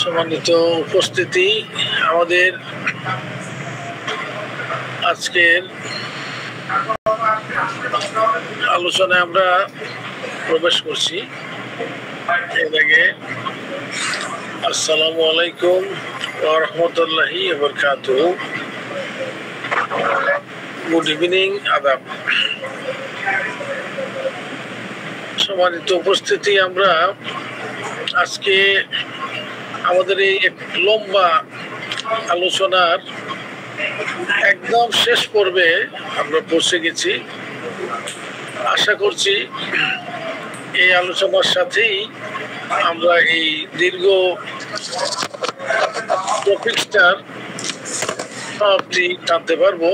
সম্মানিত উপস্থিতি, আমাদের আজকের আলোচনায় আমরা প্রবেশ করছি। এর আগে আসসালামু আলাইকুম ওয়া রাহমাতুল্লাহি ওয়া বারাকাতুহু। গুড ইভিনিং, আদাব। সম্মানিত উপস্থিতি, আমরা আজকে আমাদের এই লম্বা আলোচনার একদম শেষ পর্বে আমরা পৌঁছে গেছি। আশা করছি এই আলোচনার সাথেই আমরা এই দীর্ঘ টপিকটার সমাপ্তি টানতে পারবো।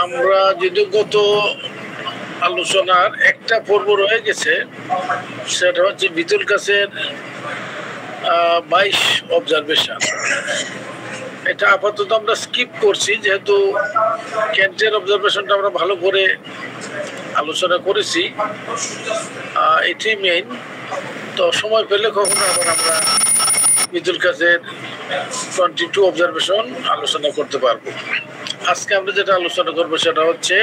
আমরা যদি গত আলোচনার একটা পর্ব রয়ে গেছে, সেটা হচ্ছে বিতুল কাসের 22 অবজারভেশন। এটা আপাতত আমরা স্কিপ করছি, যেহেতু কেন্টের অবজারভেশনটা আমরা ভালো করে আলোচনা করেছি। এটি মেইন। তো সময় পেলে কখনো আবার আমরা বিতুল কাসের 22 অবজারভেশন আলোচনা করতে পারবো। আজকে আমরা যেটা আলোচনা করবো সেটা হচ্ছে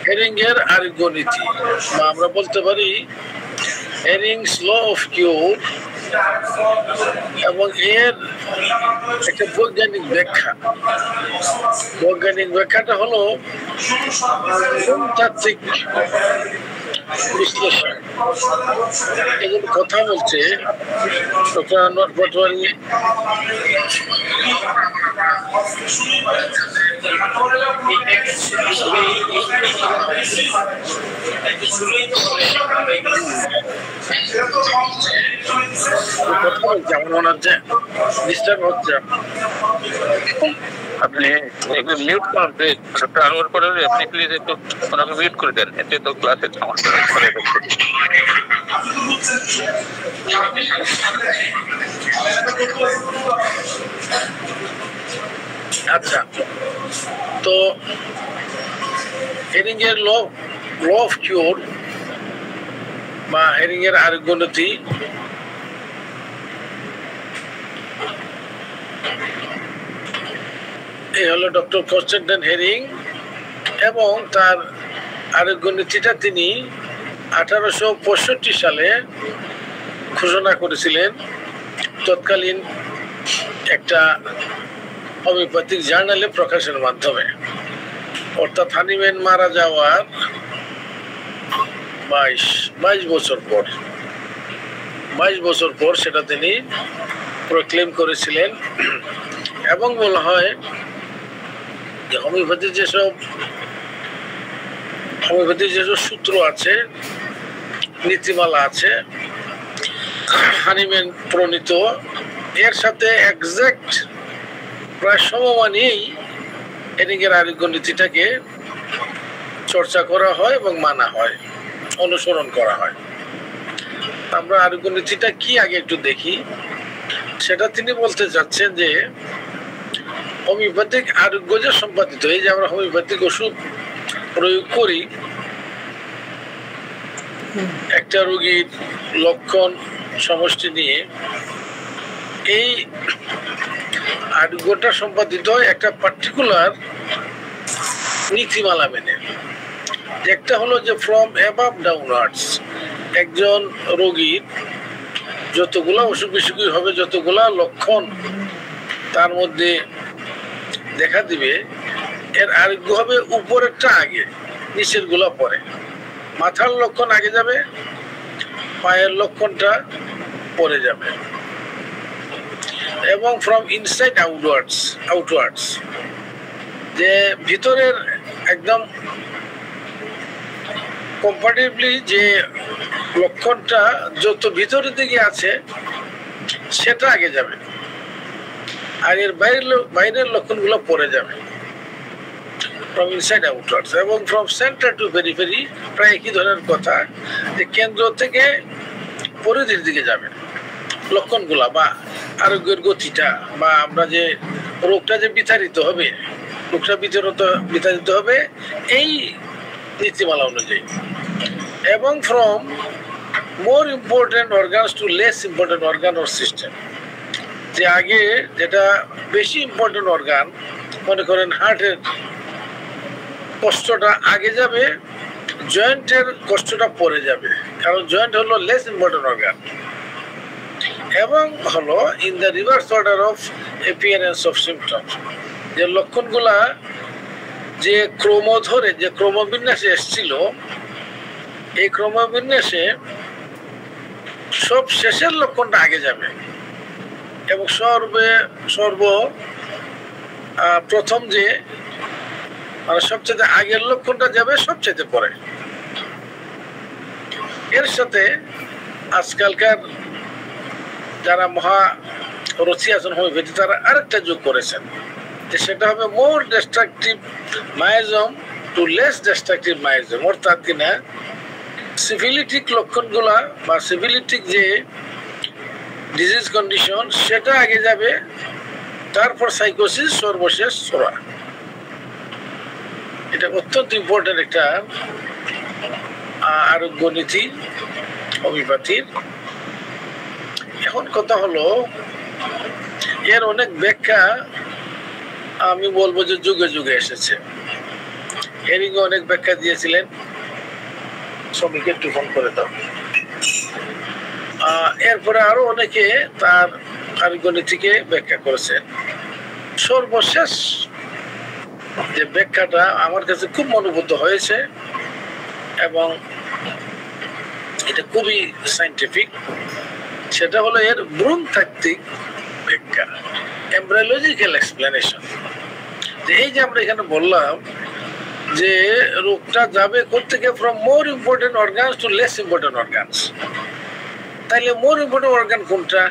হেরিংয়ের আরোগ্য নীতি, বা আমরা বলতে পারি হেরিংস ল অফ কিউর, এবং এর একটা বৈজ্ঞানিক ব্যাখ্যা। বৈজ্ঞানিক ব্যাখ্যাটা হলো তাত্ত্বিক বিশ্লেষণ। এগুলো কথা বলছে ডক্টর আনোয়ার পাটোয়ারি। কথা বলছে, আমার মনে হচ্ছে ডিস্টার্ব হচ্ছে। আপনি একটু মিউট করুন প্লিজ, ডক্টর আনোয়ার পাটোয়ারি। আপনি প্লিজ একটু ওনাকে মিউট করে দেন, এতে তো ক্লাসের সমস্যা করে ফেলছে। আচ্ছা, তো হেরিংয়ের ল অফ কিউর বা হেরিংয়ের আরোগ্য নীতি এই হলো ডক্টর কনস্ট্যান্টিন হেরিং, এবং তার আরোগ্য নীতিটা তিনি 1865 সালে ঘোষণা করেছিলেন তৎকালীন একটা হোমিওপ্যাথিক জার্নালে প্রকাশের মাধ্যমে। অর্থাৎ হানিম্যান মারা যাওয়ার 22 বছর পর সেটা তিনি প্রক্লেম করেছিলেন। এবং বলা হয় যে হোমিওপ্যাথির যেসব সূত্র আছে, নীতিমালা আছে হানিম্যান প্রণীত, এর সাথে এক্সাক্ট প্রায় সমমানেই হেরিংয়ের আরোগ্য নীতিটাকে চর্চা করা হয় এবং মানা হয়, অনুসরণ করা হয়। আমরা আরোগ্য নীতিটা কি আগে একটু দেখি। সেটা তিনি বলতে চাচ্ছেন যে হোমিওপ্যাথিক আরোগ্য যে সম্পাদিত, এই যে আমরা হোমিওপ্যাথিক ওষুধ প্রয়োগ করি একটা রোগীর লক্ষণ সমষ্টি নিয়ে, এই আরোগ্যটা সম্পাদিত হয় একটা পার্টিকুলার নীতিমালা মেনে। একটা হলো যে ফ্রম অ্যাবাভ ডাউনওয়ার্ডস, একজন রোগীর যতগুলা অসুখ বিসুখই হবে, যতগুলা লক্ষণ তার মধ্যে দেখা দিবে, এর আরোগ্য হবে উপরেরটা আগে, নিচের গুলা পরে। মাথার লক্ষণ আগে যাবে, পায়ের লক্ষণটা পরে যাবে। এবং ফ্রম ইনসাইড আউটওয়ার্ডস, যে ভিতরের একদম কম্পারেটিভলি যে লক্ষণটা যত ভিতরের দিকে আছে সেটা আগে যাবে, আর এর বাইরের লক্ষণগুলো পরে যাবে। ফ্রম ইনসাইড আউটওয়ার্ডস এবং ফ্রম সেন্টার টু পেরিফেরি, প্রায় একই ধরনের কথা, যে কেন্দ্র থেকে পরিধির দিকে যাবে লক্ষণগুলা, বা আরোগ্যের গতিটা, বা আমরা যে রোগটা যে বিতাড়িত হবে, রোগটা বিতাড়িত হবে এই নীতিমালা অনুযায়ী। এবং from more important organs to less important organ or system. যে আগে যেটা বেশি ইম্পর্টেন্ট অর্গান, মনে করেন হার্টের কষ্টটা আগে যাবে, জয়েন্টের কষ্টটা পরে যাবে, কারণ জয়েন্ট হলো লেস ইম্পর্টেন্ট অর্গান। এবং হলো in the reverse order of appearance of symptoms, যে লক্ষণগুলা যে ক্রম ধরে যে ক্রমবিন্যাসে এসেছিল, এই ক্রমবিন্যাসে সব শেষের লক্ষণটা আগে যাবে এবং সর্ব প্রথম যে মানে সবচেয়ে আগের লক্ষণটা যাবে সবচেয়ে পরে। এর সাথে আজকালকার যারা মহারথী আছেন হোমিওপ্যাথি, তারা আরেকটা যোগ করেছেন, যে সেটা হবে মোর ডিস্ট্রাকটিভ মায়োজম টু লেস ডিস্ট্রাকটিভ মায়োজম। অর্থাৎ কিনা সিফিলিটিক লক্ষণগুলা বা সিফিলিটিক যে ডিজিজ কন্ডিশন সেটা আগে যাবে, তারপর সাইকোসিস, সর্বশেষ সোরা। এটা অত্যন্ত ইম্পর্টেন্ট একটা আরোগ্য নীতি হোমিওপ্যাথির। এখন কথা হলো এর অনেক ব্যাখ্যা আমি বলবো যে যুগে যুগে এসেছে। হেরিং অনেক ব্যাখ্যা দিয়েছিলেন, শ্রমিক একটু ফোন করে দাও। এরপরে আরো অনেকে তার আরোগ্য নীতিকে ব্যাখ্যা করেছেন। সর্বশেষ যে ব্যাখ্যাটা আমার কাছে খুব মনোভূত হয়েছে এবং এটা খুবই সাইন্টিফিক, সেটা হলো এর ভ্রূণতাত্ত্বিক ব্যাখ্যা, এমব্রায়োলজিক্যাল এক্সপ্লেনেশন। যে এই যে আমরা এখানে বললাম যে রোগটা যাবে কোত্থেকে, from more important organs to less important organs. তাইলে মোর ইম্পর্টেন্ট অর্গান কোনটা?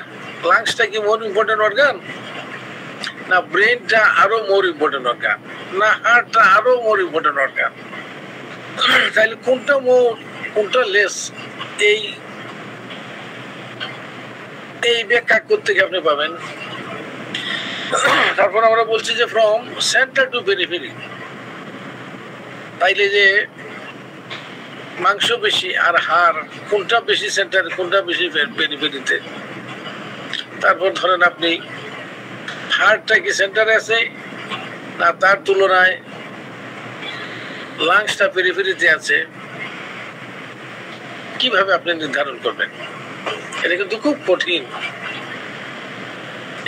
লাংসটা কি মোর ইম্পর্টেন্ট অর্গান, না ব্রেনটা আরো মোর ইম্পর্টেন্ট অর্গান, না হার্টটা আরো মোর ইম্পর্টেন্ট অর্গান? তাহলে কোনটা মোর কোনটা লেস, এই ব্যাখ্যা কোত্থেকে আপনি পাবেন? তারপর আমরা বলছি যে ফ্রম সেন্টার টু পেরিফেরি। তাইলে যে মাংস বেশি আর হাড় কোনটা বেশি সেন্টার, কোনটা বেশি পেরিফেরিতে? তারপর ধরেন আপনি হার্টটা কি সেন্টারে আছে, না তার তুলনায় লাংসটা পেরিফেরিতে আছে? কিভাবে আপনি নির্ধারণ করবেন? এটা কিন্তু খুব কঠিন।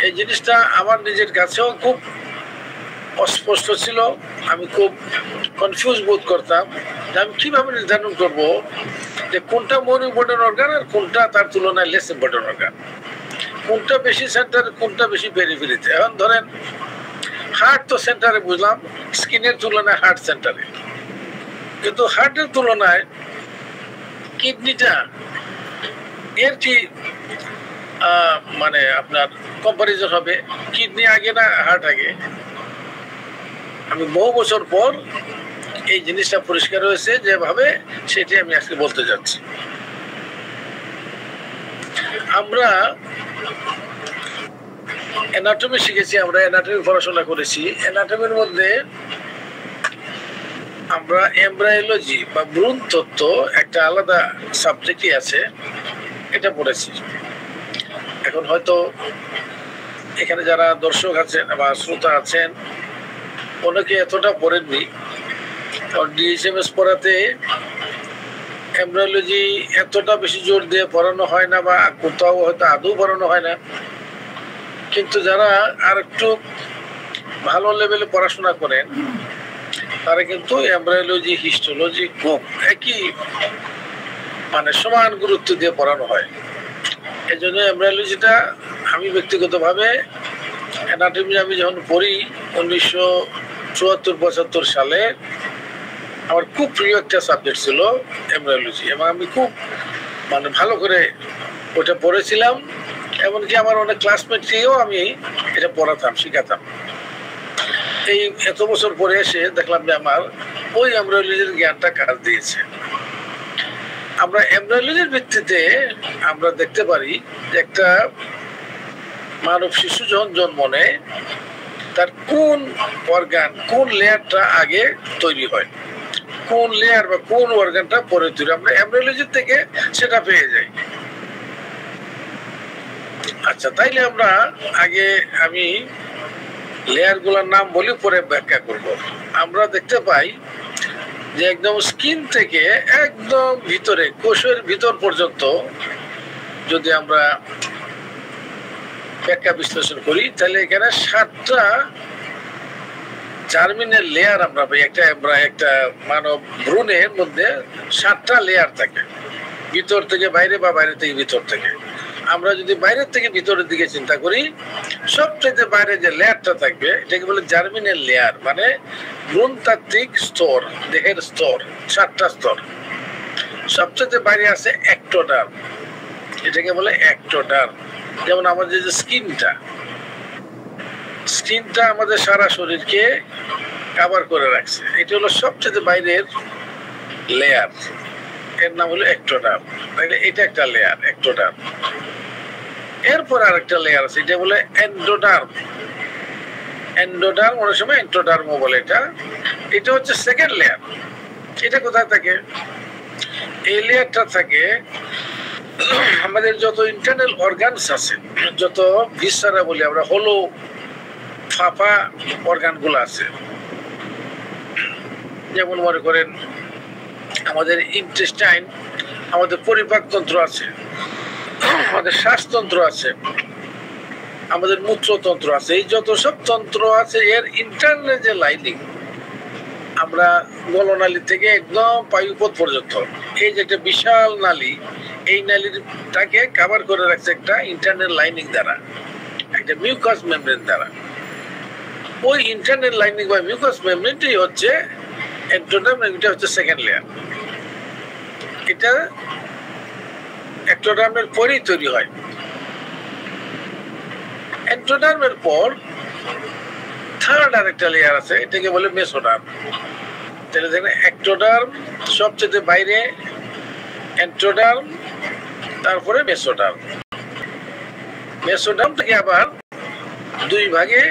এই জিনিসটা আমার নিজের কাছেও খুব অস্পষ্ট ছিল, আমি খুব কনফিউজ বোধ করতাম যে আমি কিভাবে নির্ধারণ করব যে কোনটা মোর ইম্পর্টেন্ট অর্গান আর কোনটা তার তুলনায় লেস ইম্পর্টেন্ট অর্গান, কোনটা বেশি সেন্টারে কোনটা বেশি পেরিফেরিতে। এখন ধরেন হার্ট তো সেন্টারে বুঝলাম, স্কিনের তুলনায় হার্ট সেন্টারে, কিন্তু হার্টের তুলনায় কিডনিটা এর কি মানে আপনার কম্পারিজন হবে? কিডনি আগে না হার্ট আগে? আমি বহু বছর পর এই জিনিসটা পরিষ্কার হয়েছে যেভাবে, সেটি আমি আজকে বলতে যাচ্ছি। আমরা অ্যানাটমি শিখেছি, আমরা অ্যানাটমি পড়াশোনা করেছি। অ্যানাটমির মধ্যে আমরা এমব্রায়োলজি বা ভ্রূণ তত্ত্ব একটা আলাদা সাবজেক্টই আছে, এটা পড়েছি। এখন হয়তো এখানে যারা দর্শক আছেন বা শ্রোতা আছেন অনেকে এতটা পড়েননি, কারণ ডিএসএমএস পড়াতে এমব্রায়োলজি এতটা বেশি জোর দিয়ে পড়ানো হয় না, বা কোথাও হয়তো আদৌ পড়ানো হয় না। কিন্তু যারা আর একটু ভালো লেভেলে পড়াশোনা করেন তারা কিন্তু এমব্রায়োলজি, হিস্টোলজি খুব একই মানে সমান গুরুত্ব দিয়ে পড়ানো হয়। এই জন্য এমব্রায়োলজিটা আমি ব্যক্তিগতভাবে অ্যানাটমি আমি যখন পড়ি 1974-75 সালে, আমার খুব প্রিয় একটা সাবজেক্ট ছিল এমব্রায়োলজি, এবং আমি খুব মানে ভালো করে ওটা পড়েছিলাম। এমনকি আমার অনেক ক্লাসমেটকেও আমি এটা পড়াতাম, শিখাতাম। এই এত বছর পরে এসে দেখলাম যে আমার ওই এমব্রায়োলজির জ্ঞানটা কাজ দিয়েছে। আমরা এমব্রায়োলজির ভিত্তিতে আমরা দেখতে পারি যে একটা মানব শিশু যখন জন্ম নেয় তার কোন অর্গান, কোন লেয়ারটা আগে তৈরি হয়। কোন লেয়ার বা কোন অর্গানটা পরে তৈরি, আমরা এমব্রিওলজি থেকে সেটা পেয়ে যাই। আচ্ছা, তাইলে আমরা আগে আমি লেয়ার গুলার নাম বলি, পরে ব্যাখ্যা করব। আমরা দেখতে পাই যে একদম স্কিন থেকে একদম ভিতরে কোষের ভিতর পর্যন্ত যদি আমরা ব্যাখ্যা বিশ্লেষণ করি, তাহলে এখানে 7টা জার্মিনের লেয়ার আমরা পাই। একটা মানব ভ্রূণের মধ্যে 7টা লেয়ার থাকে, ভিতর থেকে বাইরে বা বাইরে থেকে ভিতর থেকে। আমরা যদি বাইরের থেকে ভিতরের দিকে চিন্তা করি, সবচেয়ে বাইরে যে লেয়ারটা থাকবে এটাকে বলে জার্মিনের লেয়ার, মানে ভ্রূণতাত্ত্বিক স্তর, দেহের স্তর, 7টা স্তর। সবচেয়ে বাইরে আছে একটোডার্ম, এটাকে বলে একটোডার্ম। যেমন আমাদের যে স্কিনটা আমাদের সারা শরীরকে কভার করে রাখছে, এটা হলো সবচেয়ে বাইরের লেয়ার, এর নাম হলো একটোডার্ম। তাহলে এটা একটা লেয়ার, একটোডার্ম। এরপর আরেকটা লেয়ার আছে, এটা বলে এন্ডোডার্ম। অনেক সময় এন্ডোডার্মও বলে। এটা হচ্ছে সেকেন্ড লেয়ার। এটা কোথায় থাকে? এই লেয়ারটা থাকে আমাদের যত ইন্টারনাল অর্গানস আছে, যত ভিসারা বলি আমরা, হলো ফাঁপা অর্গান গুলো আছে। যেমন মনে করেন আমাদের ইন্টেস্টাইন, আমাদের পরিপাকতন্ত্র আছে, আমাদের শ্বাসতন্ত্র আছে, আমাদের মূত্রতন্ত্র আছে। এই যত সব তন্ত্র আছে, এর ইন্টারনাল যে লাইনিং, আমরা গলনালী থেকে একদম পায়ুপথ পর্যন্ত, এই যে একটা বিশাল নালী, এই নালীটাকে কভার করে রাখছে একটা ইন্টারনাল লাইনিং দ্বারা, একটা মিউকাস মেমব্রেন দ্বারা। ওই ইন্টারনাল লাইনিং বা মিউকাস মেমব্রেনটাই হচ্ছে এন্ডোডার্ম, এটা হচ্ছে সেকেন্ড লেয়ার। এটা একটোডার্মের পরেই তৈরি হয়। এন্ডোডার্মের পর থার্ড আরেকটা লেয়ার আছে, এটাকে বলে মেসোডার্ম। তাহলে দেখেন, একটোডার্ম সবচেয়ে বাইরে, এন্ডোডার্ম, তারপরে মেসোডার্ম। মেসোডার্মটাকে আবার দুই ভাগে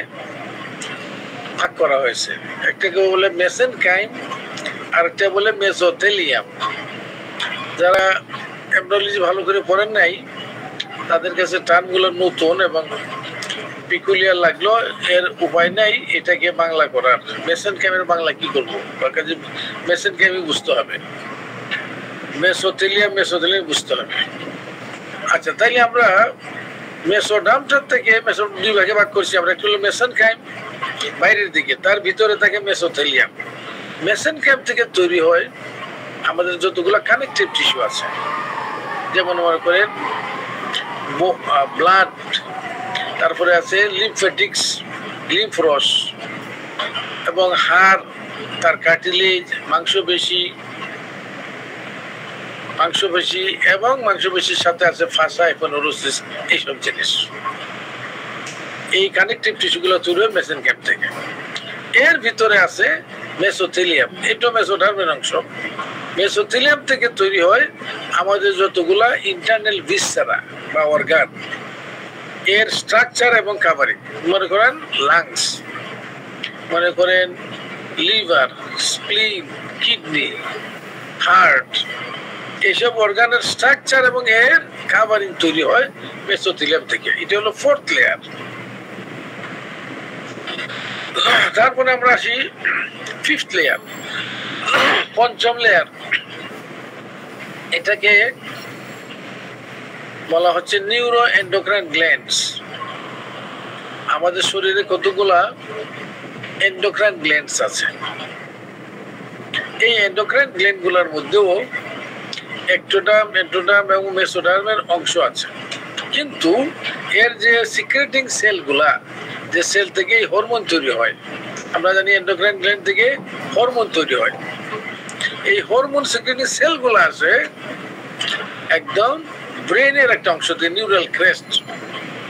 ভাগ করা হয়েছে, একটাকে বলে মেসেনকাইম, আর একটা বলে মেসোথেলিয়াম। যারা এমব্রিওলজি ভালো করে পড়েন নাই, তাদের কাছে টার্মগুলো নতুন এবং পিকুলিয়ার লাগলো, এর উপায় নাই এটাকে বাংলা করার। মেসেনকাইমের বাংলা কি করবো? মেসেনকাইমই বুঝতে হবে, মেসোথেলিয়াম বুঝতে হবে। আচ্ছা, তাইলে আমরা মেসোডার্মটার থেকে দুই ভাগে ভাগ করছি আমরা। একটা হলো মেসেনকাইম বাইরের দিকে, তার ভিতরে থাকে মেসোথেলিয়াম। মেসেনকাইম থেকে তৈরি হয় আমাদের যতগুলো কানেকটিভ টিস্যু আছে, যেমন মনে করেন ব্লাড, তারপরে আছে লিম্ফেটিক্স, লিম্ফরস, এবং হাড়, তার কার্টিলেজ, মাংসপেশি, এবং মাংসপেশির সাথে আছে ফাসা, এপোনেউরোসিস, এইসব জিনিস। এই কানেকটিভ টিস্যুগুলো তৈরি হয় মেসেনকাইম থেকে। এর ভিতরে আছে মেসোথেলিয়াম, এটা মেসোডার্মের অংশ। মেসোথেলিয়াম থেকে তৈরি হয় আমাদের যতগুলা ইন্টারনাল ভিসেরা বা অর্গান, এর স্ট্রাকচার এবং কাভারিং। মনে করেন লাংস, মনে করেন লিভার, স্প্লিন, কিডনি, হার্ট, এইসব অর্গানের স্ট্রাকচার এবং এর কাভারিং তৈরি হয় মেসোথেলিয়াম থেকে। এটা হলো ফোর্থ লেয়ার। তারপরে আমরা আসি ফিফথ লেয়ার, পঞ্চম লেয়ার। এটাকে বলা হচ্ছে নিউরো এন্ডোক্রাইন গ্ল্যান্ডস। আমাদের শরীরে কতগুলা এন্ডোক্রাইন গ্ল্যান্ডস আছে। এই এন্ডোক্রাইন গ্ল্যান্ড গুলার মধ্যেও একটোডার্ম, এন্ডোডার্ম এবং মেসোডার্মের অংশ আছে। কিন্তু এর যে সিক্রেটিং সেলগুলা, যে সেল থেকে হরমোন তৈরি হয়, আমরা জানি এন্ডোক্রাইন গ্ল্যান্ড থেকে হরমোন তৈরি হয়। এই হরমোন সিক্রেটিং সেলগুলো আছে একদম ব্রেনের একটা অংশ থেকে, নিউরাল ক্রেস্ট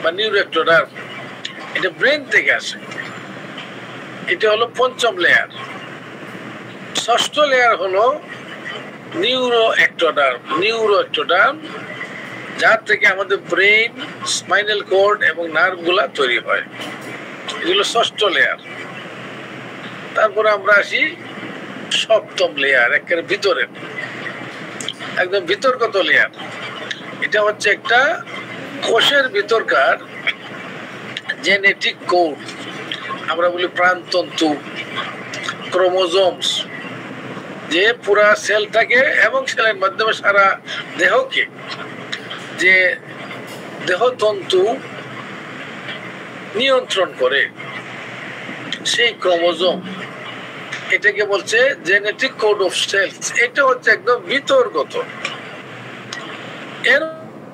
বা নিউরোএক্টোডার্ম, এটা ব্রেন থেকে আসে। এটা হলো পঞ্চম লেয়ার। ষষ্ঠ লেয়ার হলো নিউরোএক্টোডার্ম, যার থেকে আমাদের ব্রেন, স্পাইনাল কর্ড এবং নার্ভ গুলা তৈরি হয়। এগুলো ষষ্ঠ লেয়ার। তারপরে আমরা আসি সপ্তম লেয়ার, একেবারে ভিতরের, একদম ভিতরগত লেয়ার। এটা হচ্ছে একটা কোষের ভিতরকার জেনেটিক কোড, আমরা বলি প্রাণতন্তু, ক্রোমোজোমস, যে পুরা সেলটাকে এবং সেলের মাধ্যমে সারা দেহকে যে দেহতন্তু নিয়ন্ত্রণ করে সেই ক্রোমোজোম, এটাকে বলছে জেনেটিক কোড অফ সেলস। এটা হচ্ছে একদম ভিতরগত। এর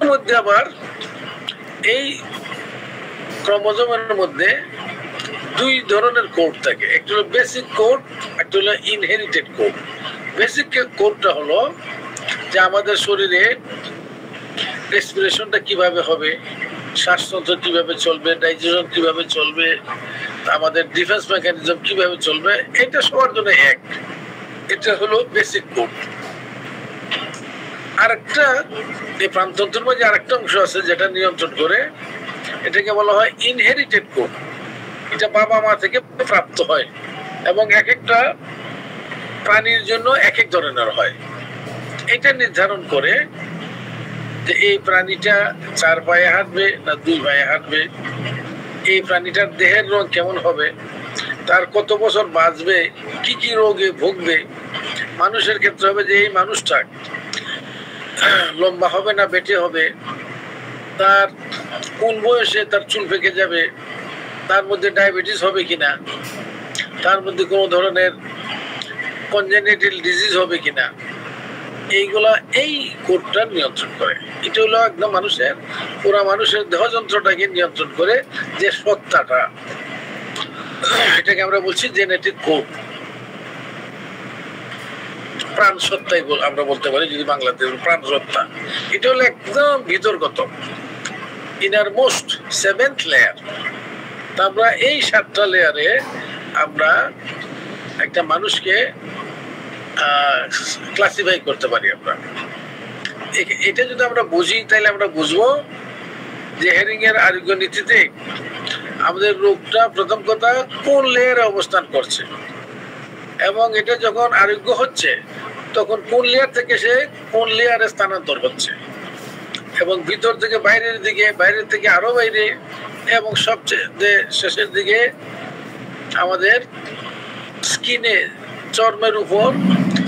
মধ্যে আবার এই ক্রোমোজোমের মধ্যে দুই ধরনের কোড থাকে, একটা হলো বেসিক কোড, একটা হলো ইনহেরিটেড কোড। বেসিক কোডটা হলো যে আমাদের শরীরে রেসপিরেশনটা কিভাবে হবে, শ্বাসতন্ত্র কিভাবে চলবে, ডাইজেশন কিভাবে চলবে, আমাদের ডিফেন্স মেকানিজম কিভাবে চলবে, এটা সবার জন্য এক। এটা হলো বেসিক কোড। আরেকটা এই প্রাণতন্ত্রের মধ্যে আরেকটা অংশ আছে যেটা নিয়ন্ত্রণ করে, এটাকে বলা হয় ইনহেরিটেড কোড। এটা বাবা মা থেকে প্রাপ্ত হয় এবং এক একটা প্রাণীর জন্য এক এক ধরনের হয়। এটা নির্ধারণ করে যে এই প্রাণীটা 4 পায়ে হাঁটবে না 2 পায়ে হাঁটবে, এই প্রাণীটার দেহের রং কেমন হবে, তার কত বছর বাঁচবে, কি কি রোগে ভুগবে। মানুষের ক্ষেত্রে হবে যে এই মানুষটা লম্বা হবে না বেটে হবে, তার কোন বয়সে তার চুল পেকে যাবে, তার মধ্যে ডায়াবেটিস হবে কিনা, তার মধ্যে কোনো ধরনের কনজেনিটাল ডিজিজ হবে কিনা, এইগুলা এই কোডটা নিয়ন্ত্রণ করে। এটা হলো একদম মানুষের পুরা মানুষের দেহযন্ত্রটাকে নিয়ন্ত্রণ করে যে সত্তাটা, এটাকে আমরা বলছি জেনেটিক কোড। প্রাণ সত্তাই আমরা বলতে পারি যদি বাংলাতে, প্রাণ সত্তা। এটা হলো একদম ভিতরগত, ইনার মোস্ট 7th লেয়ার। আমরা এই 7টা লেয়ারে আমরা একটা মানুষকে ক্লাসিফাই করতে পারি। আমরা এটা যদি আমরা বুঝি তাহলে আমরা বুঝবো যে হেরিং এর আরোগ্য নীতিতে আমাদের রোগটা প্রথম কথা কোন লেয়ারে অবস্থান করছে, এবং এটা যখন আরোগ্য হচ্ছে তখন কোন লেয়ার থেকে সে কোন লেয়ারে স্থানান্তর হচ্ছে, এবং ভিতর থেকে বাইরের দিকে, বাইরের থেকে আরো বাইরে, এবং সবচেয়ে শেষের দিকে আমাদের স্কিনে, চর্মের উপর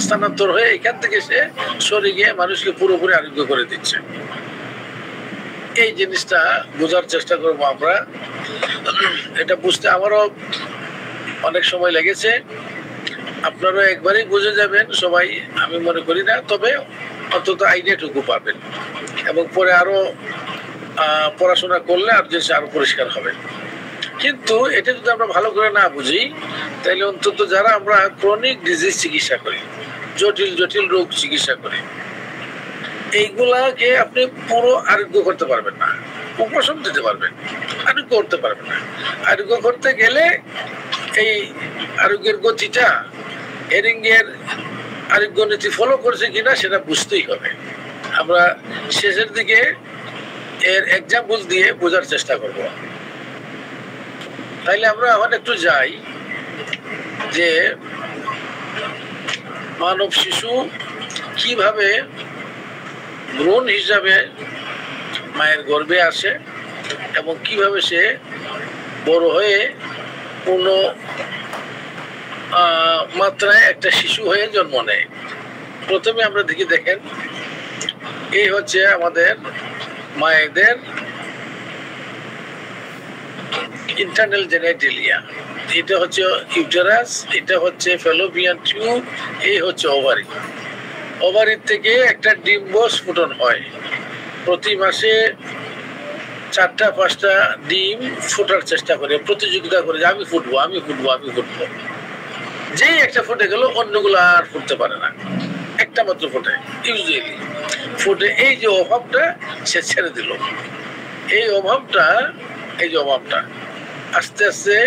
স্থানান্তর হয়ে এখান থেকে সে সরে গিয়ে মানুষকে পুরোপুরি আরোগ্য করে দিচ্ছে। এই জিনিসটা বোঝার চেষ্টা করবো আমরা। এটা বুঝতে আমারও অনেক সময় লেগেছে, আপনারা একবারই বুঝে যাবেন সবাই আমি মনে করি না, তবে অন্তত আইডিয়াটুকু পাবেন এবং পরে আরো পড়াশোনা করলে আর জিনিস আরো পরিষ্কার হবে। কিন্তু এটা যদি আমরা ভালো করে না বুঝি তাহলে অন্তত যারা আমরা ক্রনিক ডিজিজ চিকিৎসা করি, জটিল জটিল রোগ চিকিৎসা করি, এইগুলাকে আপনি পুরো আরোগ্য করতে পারবেন না, উপশম দিতে পারবেন, আরোগ্য করতে পারবেন না। আরোগ্য করতে গেলে এই আরোগ্যের গতিটা হেরিং এর আরোগ্য নীতি ফলো করছে কিনা সেটা বুঝতেই হবে। আমরা শেষের দিকে এর এক্সাম্পল দিয়ে বোঝার চেষ্টা করব। তাইলে আমরা এখন একটু যাই যে মানব শিশু কিভাবে ভ্রূণ হিসাবে মায়ের গর্ভে আসে এবং কিভাবে সে বড় হয়ে পূর্ণ মাত্রায় একটা শিশু হয়ে জন্ম নেয়। প্রথমে আমরা দেখেন এই হচ্ছে আমাদের মায়েদের ইন্টারনাল জেনেটেলিয়া, এটা হচ্ছে ইউটেরাস, এটা হচ্ছে ফ্যালোপিয়ান টিউব, এই হচ্ছে ওভারি। ওভারির থেকে একটা ডিম্ব স্ফুটন হয়, প্রতি মাসে 4টা 5টা ডিম ফোটার চেষ্টা করে, প্রতিযোগিতা করে যে আমি ফুটবো আমি ফুটবো আমি ফুটবো। যেই একটা ফুটে গেল অন্যগুলো আর ফুটতে পারে না, একটা মাত্র ফুটে ইউজুয়ালি ফুটে। এই যে অভাবটা সে ছেড়ে দিল, এই অভাবটা আস্তে আস্তে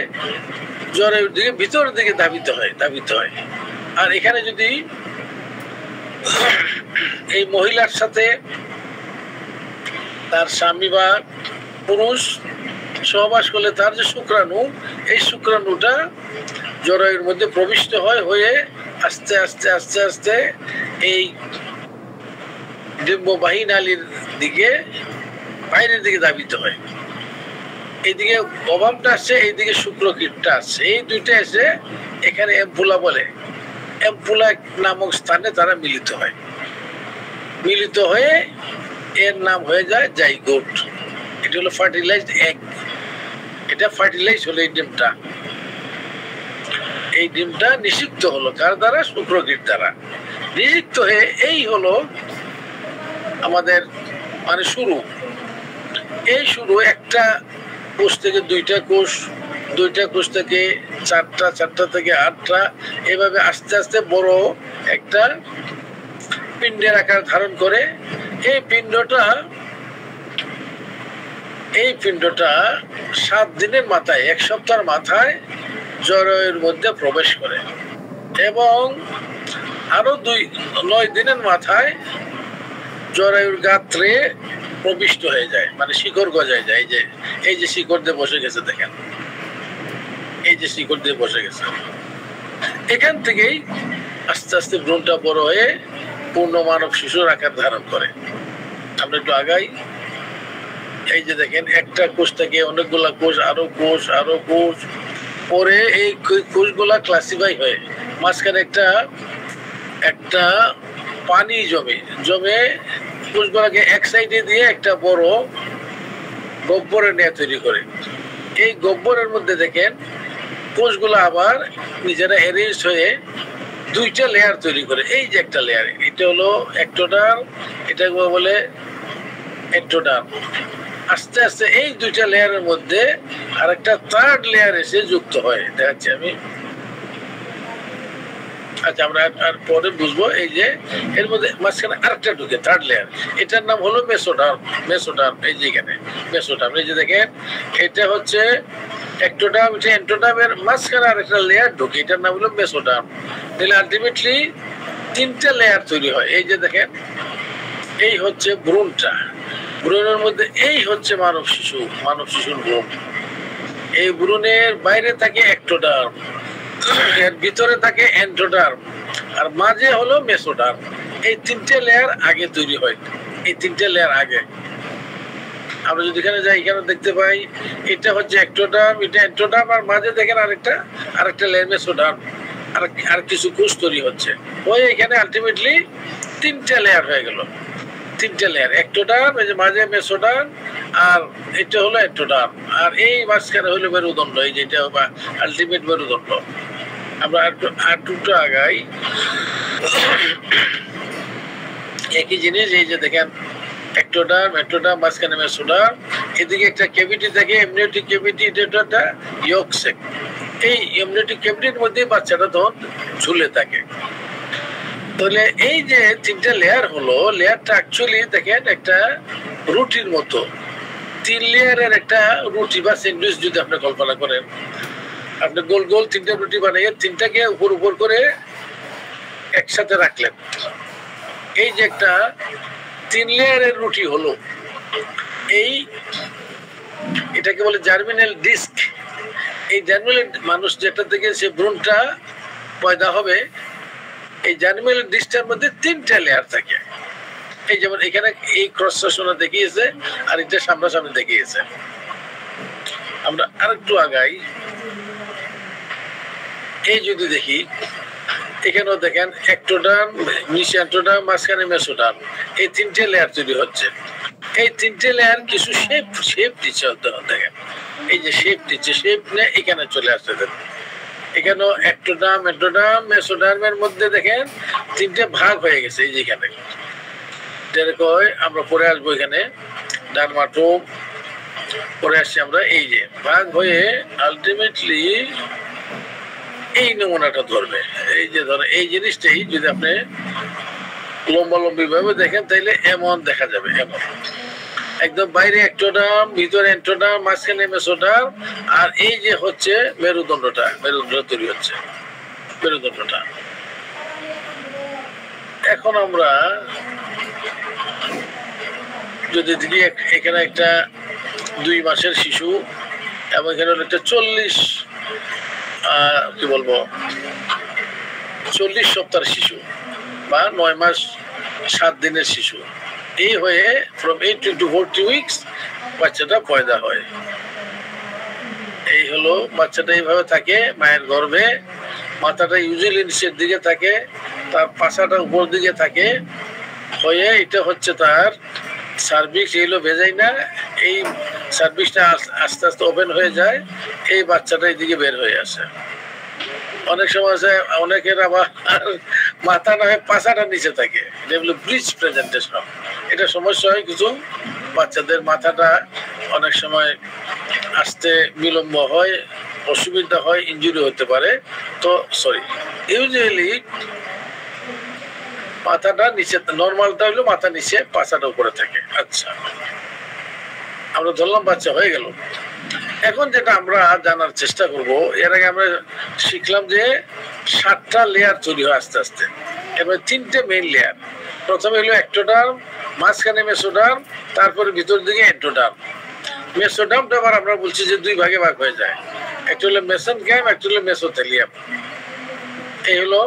জ্বরের দিকে ভিতরের দিকে ধাবিত হয়। আর এখানে যদি এই মহিলার সাথে তার স্বামী বা পুরুষ সহবাস করলে তার যে শুক্রাণু, এই শুক্রাণুটা জরায়ুর মধ্যে প্রবিষ্ট হয়ে আস্তে আস্তে আস্তে আস্তে এই ডিম্ববাহী নালীর দিকে বাইরের দিকে ধাবিত হয়। এইদিকে অভাবটা আসছে, এইদিকে শুক্রকীটটা আসছে, এই দুইটা এসে এখানে এম্পুলা বলে, এম্পুলা নামক স্থানে তারা মিলিত হয়। মিলিত হয়ে এর নাম হয়ে যায় জাইগোট। এটা হলো ফার্টিলাইজড এগ। এটা ফার্টিলাইজ হলো এই ডিমটা নিষিক্ত হলো কার দ্বারা? শুক্রকীট দ্বারা নিষিক্ত হয়ে এই হলো আমাদের মানে শুরু। এই শুরু একটা কোষ থেকে দুইটা কোষ, দুইটা কোষ থেকে চারটা, চারটা থেকে আটটা, এভাবে আস্তে আস্তে বড় একটা পিণ্ডের আকার ধারণ করে। এই পিণ্ডটা 7 দিনের মাথায়, 1 সপ্তাহের মাথায় জরায়ুর মধ্যে প্রবেশ করে এবং আরো 9 দিনের মাথায় জরায়ুর গাত্রে প্রবিষ্ট হয়ে যায়, মানে শিকড় গজায় যায়। এই যে শিকড় দিয়ে বসে গেছে, দেখেন এই যে শিকড় দিয়ে বসে গেছে। এখান থেকেই আস্তে আস্তে ভ্রূণটা বড় হয়ে পূর্ণ মানব শিশুর আকার ধারণ করে। আমরা একটু আগাই। এই যে দেখেন একটা কোষ থেকে অনেকগুলা কোষ, আরো কোষ, আরো কোষ, পরে এই কোষগুলা ক্লাসিফাই হয়ে মাঝখানে একটা পানি জমে কোষগুলাকে এক সাইডে দিয়ে একটা বড় গহ্বরের ন্যায় তৈরি করে। এই গহ্বরের মধ্যে দেখেন কোষগুলো আবার নিজেরা অ্যারেঞ্জ হয়ে 2টা লেয়ার তৈরি করে। এই যে একটা লেয়ার, এটা হলো এক্টোডার্ম, এটা বলে এন্ডোডার্ম। আস্তে আস্তে এই 2টা লেয়ারের মধ্যে আরেকটা 3rd লেয়ার এসে যুক্ত হয়, দেখাচ্ছি আমি। আচ্ছা, আমরা আর পরে বুঝবো। এই যে এর মধ্যে মাঝখানে আরেকটা ঢুকে 3rd লেয়ার, এটার নাম হলো মেসোডার্ম। এই যে এখানে মেসোডার্ম, এই যে দেখেন এটা হচ্ছে এক্টোডার্ম, এটা এন্ডোডার্মের মাঝখানে আরেকটা লেয়ার ঢুকে, এটার নাম হলো মেসোডার্ম। তাহলে আলটিমেটলি 3টা লেয়ার তৈরি হয়। এই যে দেখেন এই হচ্ছে ভ্রূণটা, ভ্রূণের মধ্যে এই হচ্ছে মানব শিশুর ভ্রূণ। এই ভ্রূণের বাইরে থাকে এক্টোডার্ম, এর ভিতরে থাকে এন্ডোডার্ম, আর মাঝে হলো মেসোডার্ম। এই 3টে লেয়ার আগে তৈরি হয়। এই 3টে লেয়ার আগে আমরা যদি এখানে যাই, এখানে দেখতে পাই এটা হচ্ছে এক্টোডার্ম, এটা এন্ডোডার্ম, আর মাঝে দেখেন আরেকটা লেয়ার মেসোডার্ম, আর কিছু কোষ তৈরি হচ্ছে। ওই এখানে আলটিমেটলি 3টে লেয়ার হয়ে গেল। 3টে লেয়ার, এক্টোডার্ম, এই যে মাঝে মেসোডার্ম, আর এটা হলো এন্ডোডার্ম, আর এই মাঝখানে হলো মেরুদণ্ড। এই যে এটা আলটিমেট মেরুদণ্ড। আমরা আর দুটো আগাই। একই জিনিস, এই যে দেখেন এক্টোডার্ম, মাঝখানে মেসোডার্ম, এদিকে একটা ক্যাভিটি থাকে, এমনিওটিক ক্যাভিটি, এটা একটা ইয়ক সেক। এই এমনিওটিক ক্যাভিটির মধ্যে বাচ্চাটা তখন ঝুলে থাকে। তাহলে এই যে 3টে লেয়ার হলো, লেয়ারটা অ্যাকচুয়ালি দেখেন একটা রুটির মতো। 3 লেয়ারের একটা রুটি বা স্যান্ডউইচ যদি আপনি কল্পনা করেন, আপনি গোল গোল 3টা রুটি বানিয়ে 3টাকে উপর করে একসাথে রাখলেন। এই যে একটা 3 লেয়ারের রুটি হলো, এটাকে বলে জার্মিনাল ডিস্ক। এই জার্মিনাল মানুষ যেটা থেকে সে ভ্রূণটা পয়দা হবে, এই জার্মিনাল ডিস্কটার মধ্যে 3টে লেয়ার থাকে। এই যেমন এখানে এই ক্রস সেকশনে দেখিয়েছে, আর এটা সামনাসামনি দেখিয়েছে। আমরা আরেকটু আগাই। এই যদি দেখি, এখানেও দেখেন এক্টোডার্ম, নিচে এন্ডোডার্ম, মাঝখানে মেসোডার্ম, এই 3টে লেয়ার তৈরি হচ্ছে। এই 3টে লেয়ার কিছু শেপ দিচ্ছে, দেখেন এই যে শেপ দিচ্ছে, শেপ নিয়ে এখানে চলে আসছে। এখানেও এক্টোডার্ম, এন্ডোডার্ম, মেসোডার্মের মধ্যে দেখেন 3টে ভাগ হয়ে গেছে। এই যে এখানে যেরকম আমরা পরে আসবো, এখানে ডার্মাটোম পরে আসছি আমরা। এই যে ভাগ হয়ে আলটিমেটলি এই নমুনাটা ধরবে। এই যে ধরেন এই জিনিসটাই যদি আপনি লম্বালম্বি ভাবে দেখেন, তাইলে এমন দেখা যাবে, এমন একদম বাইরে এক্টোডার্ম, ভিতরে এন্ডোডার্ম, মাঝখানে মেসোডার্ম, আর এই যে হচ্ছে মেরুদণ্ডটা তৈরি হচ্ছে, মেরুদণ্ডটা। এখন আমরা যদি দেখি, এখানে একটা 2 মাসের শিশু এবং এখানে একটা 40 40 সপ্তাহের শিশু বা 9 মাস 7 দিনের শিশু। এই হয়ে from 18 to 40 weeks বাচ্চাটা পয়দা হয়। এই হলো বাচ্চাটা এইভাবে থাকে মায়ের গর্ভে, মাথাটা ইউজুয়ালি নিচের দিকে থাকে, তার পাছাটা উপর দিকে থাকে, হয়ে এটা হচ্ছে তার সার্ভিক্স, এগুলো ভেজাই না, এই সার্ভিসটা আস্তে আস্তে ওপেন হয়ে যায়, এই বাচ্চাটা এইদিকে বের হয়ে আসে। অনেক সময় আছে অনেকের আবার মাথা না হয় পাছাটা নিচে থাকে, এটা হলো ব্রিজ প্রেজেন্টেশন। এটা সমস্যা হয় কিছু বাচ্চাদের, মাথাটা অনেক সময় আসতে বিলম্ব হয়, অসুবিধা হয়, ইনজুরি হতে পারে। তো সরি, ইউজুয়ালি মাথাটা নিচে, নর্মালটা হলো মাথা নিচে, পাছাটা উপরে থাকে। আচ্ছা, আমরা ধরলাম বাচ্চা হয়ে গেল। এখন যেটা আমরা জানার চেষ্টা করব, এর আগে আমরা শিখলাম যে 7টা লেয়ার তৈরি হয় আস্তে আস্তে। এবার 3টে মেইন লেয়ার। প্রথমে হলো একটোডার্ম, মাঝখানে মেসোডার্ম, তারপরে ভিতর দিকে এন্ডোডার্ম। মেসোডার্মটা আবার আমরা বলছি যে 2 ভাগে ভাগ হয়ে যায়, একটা হলো মেসেনকাইম, একটা হলো মেসোথেলিয়াম। এই হলো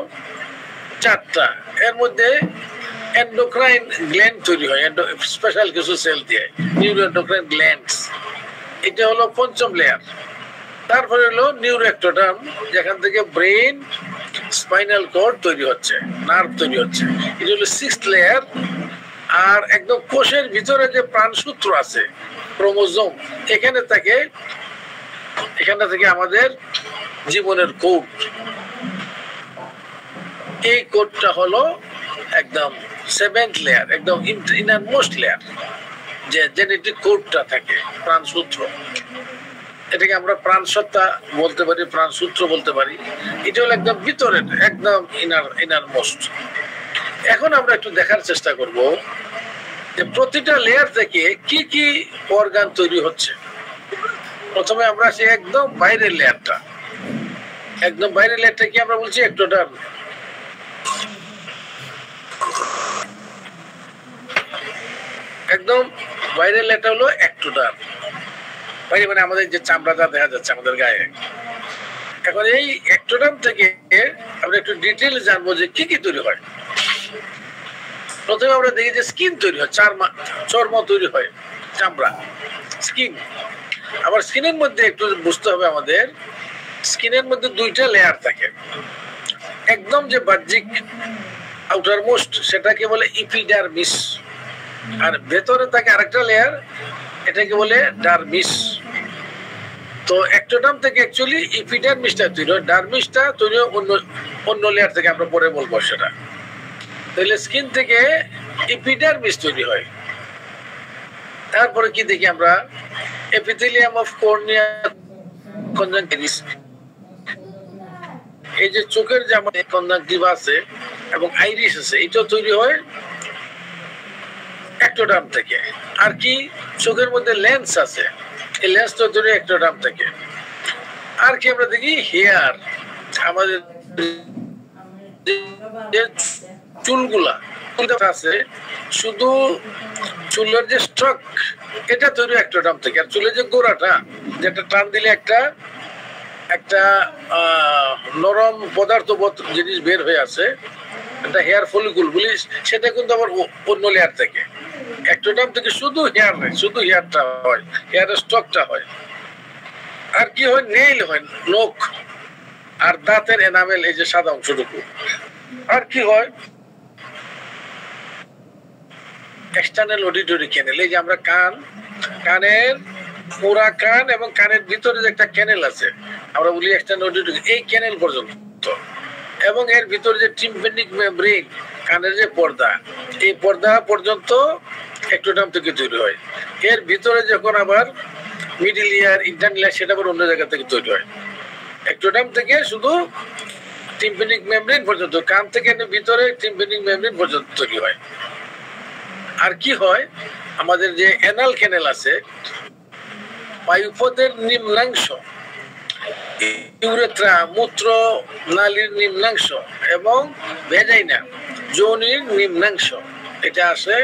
4টা। এর মধ্যে এন্ডোক্রাইন গ্ল্যান্ড তৈরি হয়, স্পেশাল কিছু সেল দিয়ে, নিউরোএন্ডোক্রাইন গ্ল্যান্ডস। এটা হলো 5ম লেয়ার। তারপরে হলো নিউরোএক্টোডার্ম, যেখান থেকে ব্রেন, স্পাইনাল কর্ড তৈরি হচ্ছে, নার্ভ তৈরি হচ্ছে। এটা হলো 6th লেয়ার। আর একদম কোষের ভিতরে যে প্রাণসূত্র আছে, ক্রোমোজোম, এখানে থেকে আমাদের জীবনের কোড। এই কোডটা হলো একদম 7th লেয়ার, একদম ইনারমোস্ট লেয়ার, যে জেনেটিক কোডটা থাকে, প্রাণসূত্র। এটাকে আমরা প্রাণসত্তা বলতে পারি, প্রাণসূত্র বলতে পারি। এটা হলো একদম ভিতরের, একদম ইনারমোস্ট। এখন আমরা একটু দেখার চেষ্টা করব যে প্রতিটা লেয়ার থেকে কি কি অর্গান তৈরি হচ্ছে। প্রথমে আমরা সেই একদম বাইরের লেয়ারটা, কি আমরা বলছি একটোডার্ম। একদম বাইরের লেয়ারটা হলো একটোডার্ম, বাইরে মানে আমাদের যে চামড়াটা দেখা যাচ্ছে আমাদের গায়ে। এখন এই একটোডার্ম থেকে আমরা একটু ডিটেইলে জানবো যে কি কি তৈরি হয়। প্রথমে আমরা দেখি যে স্কিন তৈরি হয়, চর্ম তৈরি হয়, চামড়া, স্কিন। আবার স্কিনের মধ্যে একটু বুঝতে হবে আমাদের, স্কিনের মধ্যে 2টা লেয়ার থাকে। একদম যে বাহ্যিক আউটার মোস্ট, সেটাকে বলে ইপিডার্মিস, আর ভেতরে থাকে আরেকটা লেয়ার, এটাকে বলে ডার্মিস। তো একটোডার্ম থেকে অ্যাকচুয়ালি ইপিডার্মিসটা তৈরি হয়, ডার্মিসটা তৈরি হয় অন্য লেয়ার থেকে, আমরা পরে বলবো সেটা। তাহলে স্কিন থেকে এপিডার্মিস তৈরি হয়। তারপরে কি দেখি আমরা, এপিথেলিয়াম অফ কর্নিয়া কনজাংটিভিস, এই যে চোখের যে আমাদের কনজাংটিভা আছে এবং আইরিস আছে, এটাও তৈরি হয় একটোডার্ম থেকে। আর কি, চোখের মধ্যে লেন্স আছে, এই লেন্সটা তৈরি একটোডার্ম থেকে। আর কি আমরা দেখি, হেয়ার, আমাদের চুলগুলা আছে, শুধু চুলের যে স্ট্রক, এটা তৈরি একটোডার্ম থেকে। আর চুলের যে গোড়াটা, যেটা টান দিলে একটা নরম পদার্থ জিনিস বের হয়ে আছে, একটা হেয়ার ফলিকুল বলি, সেটা কিন্তু আবার অন্য লেয়ার থেকে। একটোডার্ম থেকে শুধু হেয়ার হয়, শুধু হেয়ারটা হয়, হেয়ারের স্টকটা হয়। আর কি হয়, নেইল হয়, নখ, আর দাঁতের এনামেল, এই যে সাদা অংশটুকু। আর কি হয়, এক্সটার্নাল অডিটরি ক্যানেল, এই যে আমরা কানের পুরা কান এবং কানের ভিতরে যে একটা ক্যানেল আছে, আমরা বলি এক্সটার্নাল অডিটরি, এই ক্যানেল পর্যন্ত। এবং এর ভিতরে যে টিম্প্যানিক মেমব্রেন, কানের যে পর্দা, এই পর্দা পর্যন্ত একটোডার্ম থেকে তৈরি হয়। এর ভিতরে যখন আবার মিডল ইয়ার, ইন্টারনাল ইয়ার, সেটা আবার অন্য জায়গা থেকে তৈরি হয়। একটোডার্ম থেকে শুধু টিম্প্যানিক মেমব্রেন পর্যন্ত, কান থেকে ভিতরে টিম্প্যানিক মেমব্রেন পর্যন্ত তৈরি হয়। আর কি হয়, আমাদের যে অ্যানাল ক্যানেল আছে, পায়ুপথের নিম্নাংশ, ইউরেথ্রা, মূত্র নালীর নিম্নাংশ, এবং ভেজাইনা, যোনির নিম্নাংশ, এটা আসে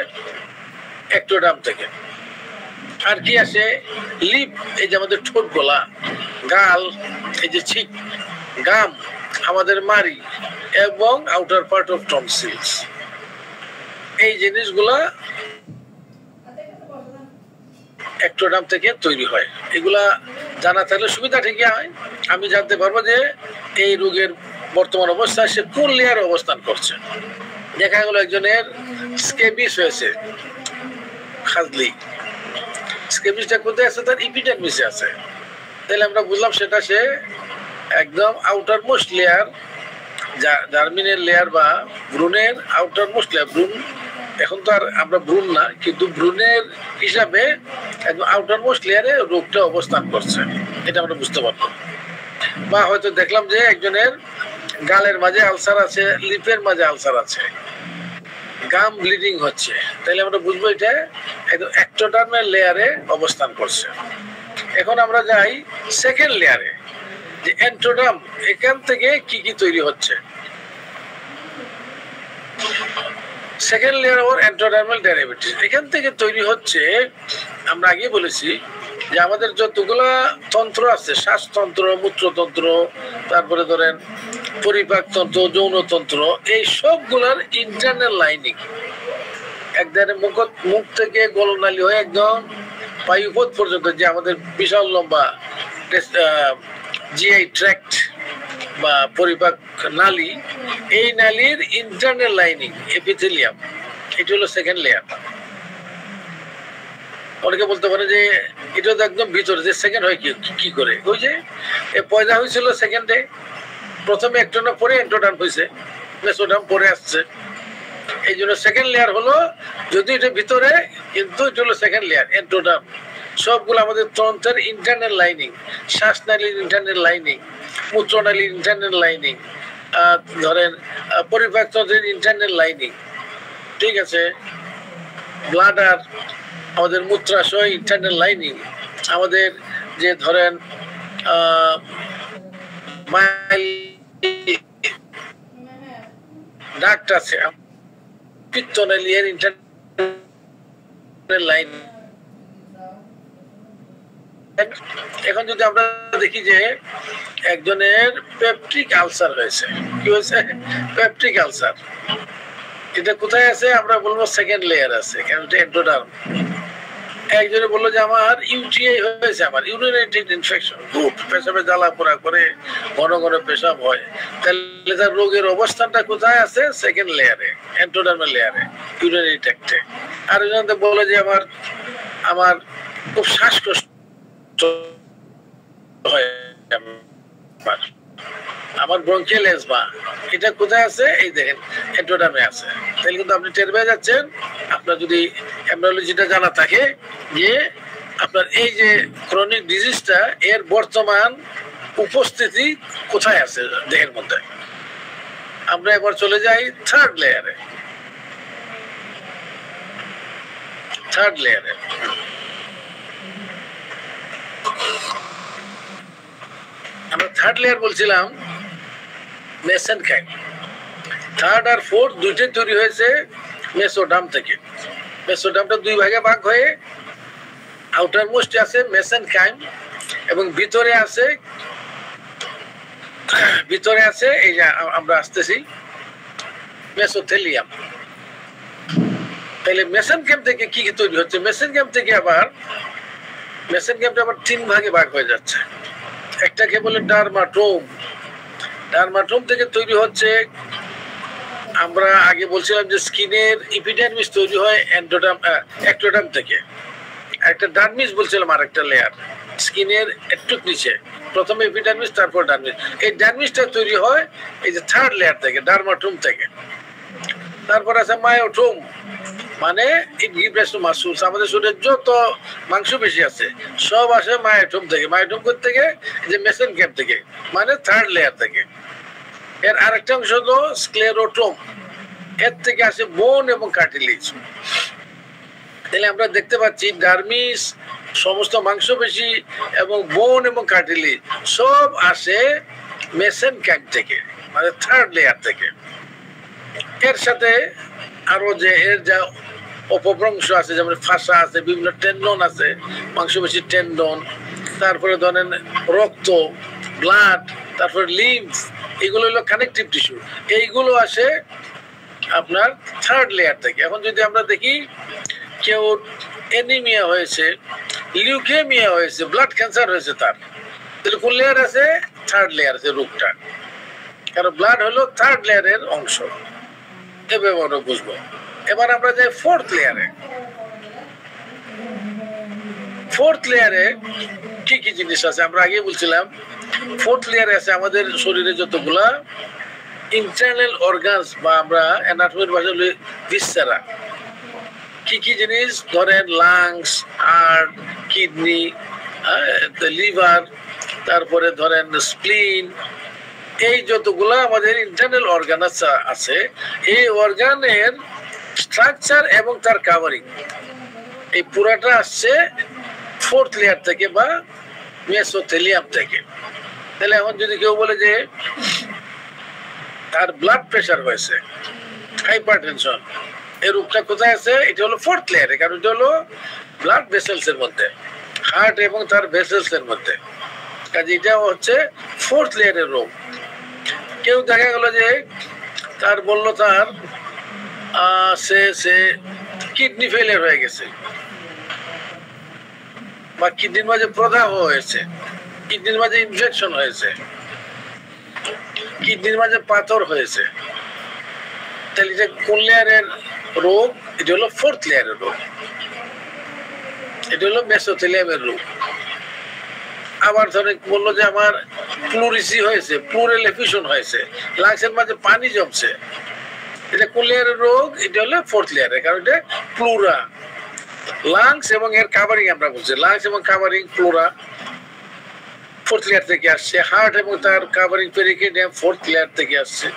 একটোডার্ম থেকে। আর কি আসে, লিপ, এই যে আমাদের ঠোঁট গলা, গাল, এই যে ছিক, গাম আমাদের মারি এবং আউটার পার্ট অফ টনসিলস, এই জিনিসগুলা অ্যাক্টোডার্ম থেকে তৈরি হয়। এগুলা জানা থাকলে সুবিধা ঠিকই হয়, আমি জানতে পারবো যে এই রোগের বর্তমান অবস্থায় সে কোন লেয়ারে অবস্থান করছে। দেখা গেল একজনের স্কেবিস হয়েছে, খাজলি, স্কেবিসটা কোথায় আছে? তার ইপিডার্মিসে আছে। তাহলে আমরা বুঝলাম সেটা সে একদম আউটার মোস্ট লেয়ার, জার্মিনের লেয়ার বা ভ্রূণের আউটার মোস্ট লেয়ার। ভ্রূণ এখন তো আর আমরা ভ্রূণ না, কিন্তু ভ্রূণের হিসাবে একদম আউটার মোস্ট লেয়ারে রোগটা অবস্থান করছে, এটা আমরা বুঝতে পারবো। বা হয়তো দেখলাম যে একজনের গালের মাঝে আলসার আছে, লিপের মাঝে আলসার আছে, গাম ব্লিডিং হচ্ছে, তাহলে আমরা বুঝবো এটা একদম অ্যাক্টোডার্মের লেয়ারে অবস্থান করছে। এখন আমরা যাই সেকেন্ড লেয়ারে, যে এন্টোডার্ম, এখান থেকে কি কি তৈরি হচ্ছে। সেকেন্ড লেয়ার ওর এন্টোডার্মাল ডেরিভেটিভ, এখান থেকে তৈরি হচ্ছে, আমরা আগে বলেছি যে আমাদের যতগুলা তন্ত্র আছে, শ্বাসতন্ত্র, মূত্রতন্ত্র, তারপরে ধরেন পরিপাকতন্ত্র, যৌনতন্ত্র, এই সবগুলার ইন্টারনাল লাইনিং একদারে মুখ থেকে গলনালী হয়ে একদম পায়ুপথ পর্যন্ত, যে আমাদের বিশাল লম্বা জিআই ট্র্যাক্ট বা পরিপাক নালী, এই নালীর ইন্টারনাল লাইনিং এপিথেলিয়াম, এটা হলো সেকেন্ড লেয়ার। অনেকে বলতে পারে যে এটা তো একদম ভিতরে, যে সেকেন্ড হয় কি করে? ওই যে পয়দা হয়েছিল সেকেন্ডে, প্রথমে একটোডার্ম পরে এন্টোডার্ম হয়েছে, মেসোডার্ম পরে আসছে, এই জন্য সেকেন্ড লেয়ার হলো, যদি এটা ভিতরে, কিন্তু এটা হলো সেকেন্ড লেয়ার এন্টোডার্ম। সবগুলো আমাদের তন্ত্রের ইন্টারনাল লাইনিং, শ্বাসনালীর ইন্টারনাল লাইনিং, মূত্রনালীর ইন্টারনাল লাইনিং, ধরেন পরিপাকতন্ত্রের ইন্টারনাল লাইনিং, ঠিক আছে, ব্লাডার, আমাদের মূত্রাশয় ইন্টারনাল লাইনিং, আমাদের যে ধরেন ডাক্ট আছে, পিত্তনালীর ইন্টারনাল লাইনিং। এখন যদি আমরা দেখি যে একজনের পেপটিক আলসার হয়েছে, কি হয়েছে? পেপটিক আলসার, এটা কোথায় আছে? আমরা বলবো সেকেন্ড লেয়ার আছে, কারণ এটা এন্টোডার্ম। একজনে বললো যে আমার ইউটিআই হয়েছে, আমার ইউরিনারি ট্র্যাক্ট ইনফেকশন, খুব পেশাবে জ্বালা পোড়া করে, ঘন ঘন পেশাব হয়, তাহলে তার রোগের অবস্থানটা কোথায় আছে? সেকেন্ড লেয়ারে, এন্টোডার্মাল লেয়ারে, ইউরিনারি ট্র্যাক্টে। আর একজন বলে যে আমার খুব শ্বাসকষ্ট হয়, আমার ব্রঙ্কিয়াল এজমা, এটা কোথায় আছে? এই দেখেন এন্টোডার্মে আছে। তাহলে কিন্তু আপনি টের পেয়ে যাচ্ছেন, আপনার যদি এমব্রায়োলজিটা জানা থাকে, যে আপনার এই যে ক্রনিক ডিজিজটা, এর বর্তমান উপস্থিতি কোথায় আছে দেহের মধ্যে। আমরা এবার চলে যাই থার্ড লেয়ারে। থার্ড লেয়ারে আমরা থার্ড লেয়ার বলছিলাম মেসেনকাইম। থার্ড আর ফোর্থ দুইটাই তৈরি হয়েছে মেসোডার্ম থেকে। মেসোডার্মটা দুই ভাগে ভাগ হয়ে আউটার মোস্ট আছে মেসেনকাইম, এবং ভিতরে আছে এই যে আমরা আসতেছি মেসোথেলিয়াম। তাহলে মেসেনকাইম থেকে কি কি তৈরি হচ্ছে? মেসেনকাইম থেকে আবার মেসেনকাইমটা আবার তিন ভাগে ভাগ হয়ে যাচ্ছে। একটাকে বলে ডার্মাটোম। ডার্মাটোম থেকে তৈরি হচ্ছে, আমরা আগে বলছিলাম যে স্কিনের ইপিডার্মিস তৈরি হয় এক্টোডার্ম থেকে। একটা ডার্মিস বলছিলাম, আর একটা লেয়ার স্কিনের একটু নিচে, প্রথমে এপিডার্মিস, তারপর ডার্মিস। এই ডার্মিসটা তৈরি হয় এই যে থার্ড লেয়ার থেকে, ডার্মাটোম থেকে। তারপর আছে মায়োটোম, মানে ইট গিভ রাইজ টু মাসলস। আমাদের শরীরে যত মাংস বেশি আছে সব আসে মায়োটোম থেকে। মায়োটোম থেকে যে মেসেনকাইম থেকে, মানে থার্ড লেয়ার থেকে। এর আরেকটা অংশ হলো স্ক্লেরোটোম, এর থেকে আসে বোন এবং কার্টিলেজ। তাহলে আমরা দেখতে পাচ্ছি ডার্মিস, সমস্ত মাংসপেশি এবং বোন এবং কার্টিলেজ সব আসে মেসেনকাইম থেকে, মানে থার্ড লেয়ার থেকে। এর সাথে আরো যে এর যা অপভ্রংশ আছে, যেমন ফাঁসা আছে, বিভিন্ন টেন্ডন আছে, মাংসপেশির টেন্ডন, তারপরে ধরেন রক্ত, ব্লাড, তারপর লিম্ফ, এগুলো হলো কানেকটিভ টিস্যু, এইগুলো আসে আপনার থার্ড লেয়ার থেকে। এখন যদি আমরা দেখি কেউ অ্যানিমিয়া হয়েছে, লিউকেমিয়া হয়েছে, ব্লাড ক্যান্সার হয়েছে, তার তাহলে কোন লেয়ার আছে? থার্ড লেয়ার আছে রোগটা, কারণ ব্লাড হলো থার্ড লেয়ারের অংশ। এভাবে আমরা বুঝবো। এবার আমরা যাই ফোর্থ লেয়ারে। ফোর্থ লেয়ারে কি কি জিনিস আছে আমরা আগে বলছিলাম। ফোর্থ লেয়ারে আছে আমাদের শরীরে যতগুলা ইন্টারনাল অর্গানস বা আমরা অ্যানাটমির ভাষা বলি ভিসেরা। কি কি জিনিস? ধরেন লাংস, হার্ট, কিডনি, লিভার, তারপরে ধরেন স্প্লিন, এই যতগুলা আমাদের ইন্টারনাল অর্গান আছে, এই অর্গানের স্ট্রাকচার এবং তার কাভারিং এই পুরাটা আসছে ফোর্থ লেয়ার থেকে বা মেসোথেলিয়াম থেকে। তাহলে এখন যদি কেউ বলে যে তার ব্লাড প্রেশার হয়েছে, হাইপারটেনশন, এই রোগটা কোথায় আছে? এটা হলো ফোর্থ লেয়ারে, কারণ এটা হলো ব্লাড ভেসেলস এর মধ্যে, হার্ট এবং তার ভেসেলস এর মধ্যে। কাজে এটা হচ্ছে ফোর্থ লেয়ারের রোগ। কেউ দেখা গেল যে তার বললো তার সে কিডনি ফেলিয়ার হয়ে গেছে, বা কিডনির মাঝে প্রদাহ হয়েছে, কিডনির মাঝে ইনফেকশন হয়েছে, কিডনির মাঝে পাথর হয়েছে, তাহলে এটা কোন লেয়ারের রোগ? এটা হলো ফোর্থ লেয়ারের রোগ, এটা হলো মেসোথেলিয়ামের রোগ। আবার ধরে বললো যে আমার প্লুরিসি হয়েছে, প্লুরাল এফিউশন হয়েছে, লাংসের মাঝে পানি জমছে, এটা কোন লেয়ারের রোগ? এটা হলো ফোর্থ লেয়ারের, কারণ এটা প্লুরা, লাংস এবং এর কাভারিং আমরা বলছি, লাংস এবং কাভারিং প্লুরা ফোর্থ লেয়ার থেকে আসছে। হার্ট এবং তার কাভারিং পেরিকার্ডিয়াম ফোর্থ লেয়ার থেকে আসছে।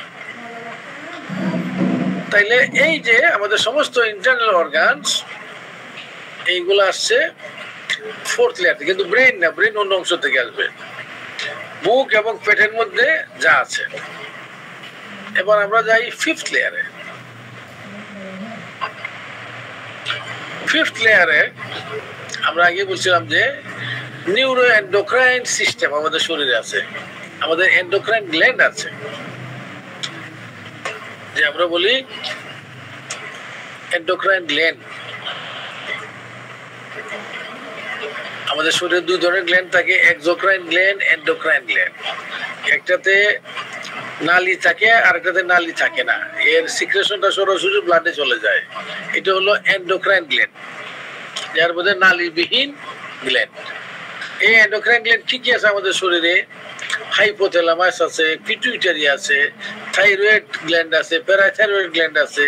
তাইলে এই যে আমাদের সমস্ত ইন্টারনাল অর্গানস এইগুলো আসছে ফোর্থ লেয়ার থেকে, কিন্তু ব্রেন না, ব্রেন অন্য অংশ থেকে আসবে, বুক এবং পেটের মধ্যে যা আছে। এবার আমরা যাই ফিফথ লেয়ারে। ফিফথ লেয়ারে আমরা আগে বলছিলাম যে নিউরো এন্ডোক্রাইন সিস্টেম আমাদের শরীরে আছে, আমাদের এন্ডোক্রাইন গ্ল্যান্ড আছে, যে আমরা বলি এন্ডোক্রাইন গ্ল্যান্ড। আমাদের শরীরে দুই ধরনের গ্ল্যান্ড থাকে, এক্সোক্রাইন গ্ল্যান্ড, এন্ডোক্রাইন গ্ল্যান্ড। একটাতে নালী থাকে আর একটাতে নালী থাকে না, এর সিক্রেশনটা সরাসরি ব্লাডে চলে যায়, এটা হলো এন্ডোক্রাইন গ্ল্যান্ড, যার মধ্যে নালীবিহীন গ্ল্যান্ড। এই এন্ডোক্রাইন গ্ল্যান্ড কি কি আছে আমাদের শরীরে? হাইপোথ্যালামাস আছে, পিটুইটারি আছে, থাইরয়েড গ্ল্যান্ড আছে, প্যারাথাইরয়েড গ্ল্যান্ড আছে,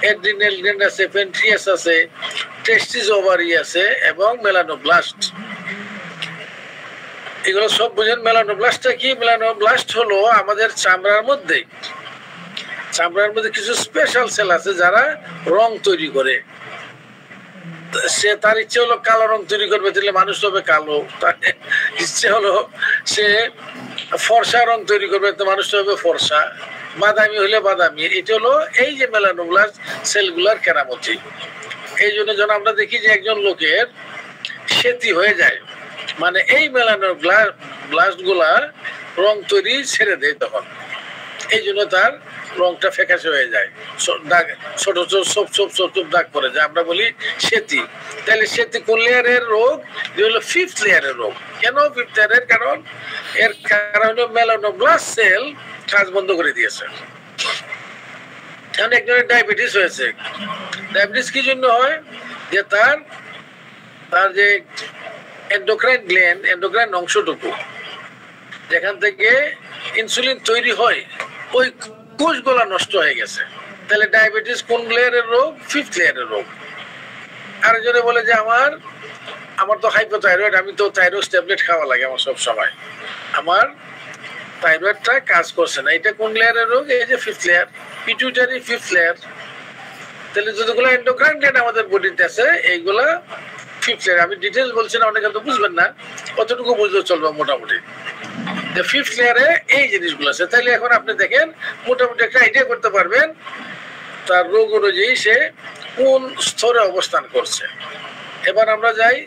অ্যাড্রিনাল গ্ল্যান্ড আছে, প্যানক্রিয়াস আছে, টেস্টিস ওভারি আছে এবং মেলানোব্লাস্ট। এগুলো সব বুঝেন। মেলানোব্লাস্টটা কি? মেলানোব্লাস্ট হলো আমাদের চামড়ার মধ্যে কিছু স্পেশাল সেল আছে যারা রং তৈরি করে। সে তার ইচ্ছে হলো কালো রং তৈরি করবে, তাহলে মানুষ হবে কালো। তার ইচ্ছে হলো সে ফর্সা রং তৈরি করবে, তো মানুষ হবে ফর্সা। বাদামি হলে বাদামি। এটা হলো এই যে মেলানোব্লাস্ট সেলগুলার কেরামতি। এই জন্য যখন আমরা দেখি যে একজন লোকের সেতি হয়ে যায়, মানে এই মেলানোব্লাস্ট গুলা রং তৈরি ছেড়ে দেয় তখন, এই জন্য তার রংটা ফ্যাকাশে হয়ে যায়, দাগ ছোট ছোট দাগ পড়ে যায়, আমরা বলি সেতি। তাহলে সেতি কোন লেয়ারের রোগ? এটা হলো ফিফথ লেয়ারের রোগ। কেন ফিফথ লেয়ারের? কারণ এর কারণ হলো মেলানোব্লাস্ট সেল কাজ বন্ধ করে দিয়েছে। এখন একজনের ডায়াবেটিস হয়েছে। ডায়াবেটিস কি জন্য হয়? যে তার যে এন্ডোক্রাইন গ্ল্যান্ড, এন্ডোক্রাইন অংশটুকু যেখান থেকে ইনসুলিন তৈরি হয়, ওই কোষগুলা নষ্ট হয়ে গেছে। তাহলে ডায়াবেটিস কোন লেয়ারের রোগ? ফিফথ লেয়ারের রোগ। আরেকজনে বলে যে আমার তো হাইপোথাইরয়েড, আমি তো থাইরয়েড ট্যাবলেট খাওয়া লাগে আমার সব সময়, আমার থাইরয়েডটা কাজ করছে না। এটা কোন লেয়ারের রোগ? এই যে fifth layer, pituitary fifth layer. তাহলে যতগুলো এন্ডোক্রাইন গ্ল্যান্ড আমাদের বডিতে আছে এইগুলা ফিফথ লেয়ার। আমি ডিটেলস বলছি না, অনেকে তো বুঝবেন না, কতটুকু বুঝলেও চলবে মোটামুটি। ফিফথ লেয়ারে এই জিনিসগুলো আছে। তাহলে এখন আপনি দেখেন মোটামুটি একটা আইডিয়া করতে পারবেন তার রোগ অনুযায়ী সে কোন স্তরে অবস্থান করছে। এবার আমরা যাই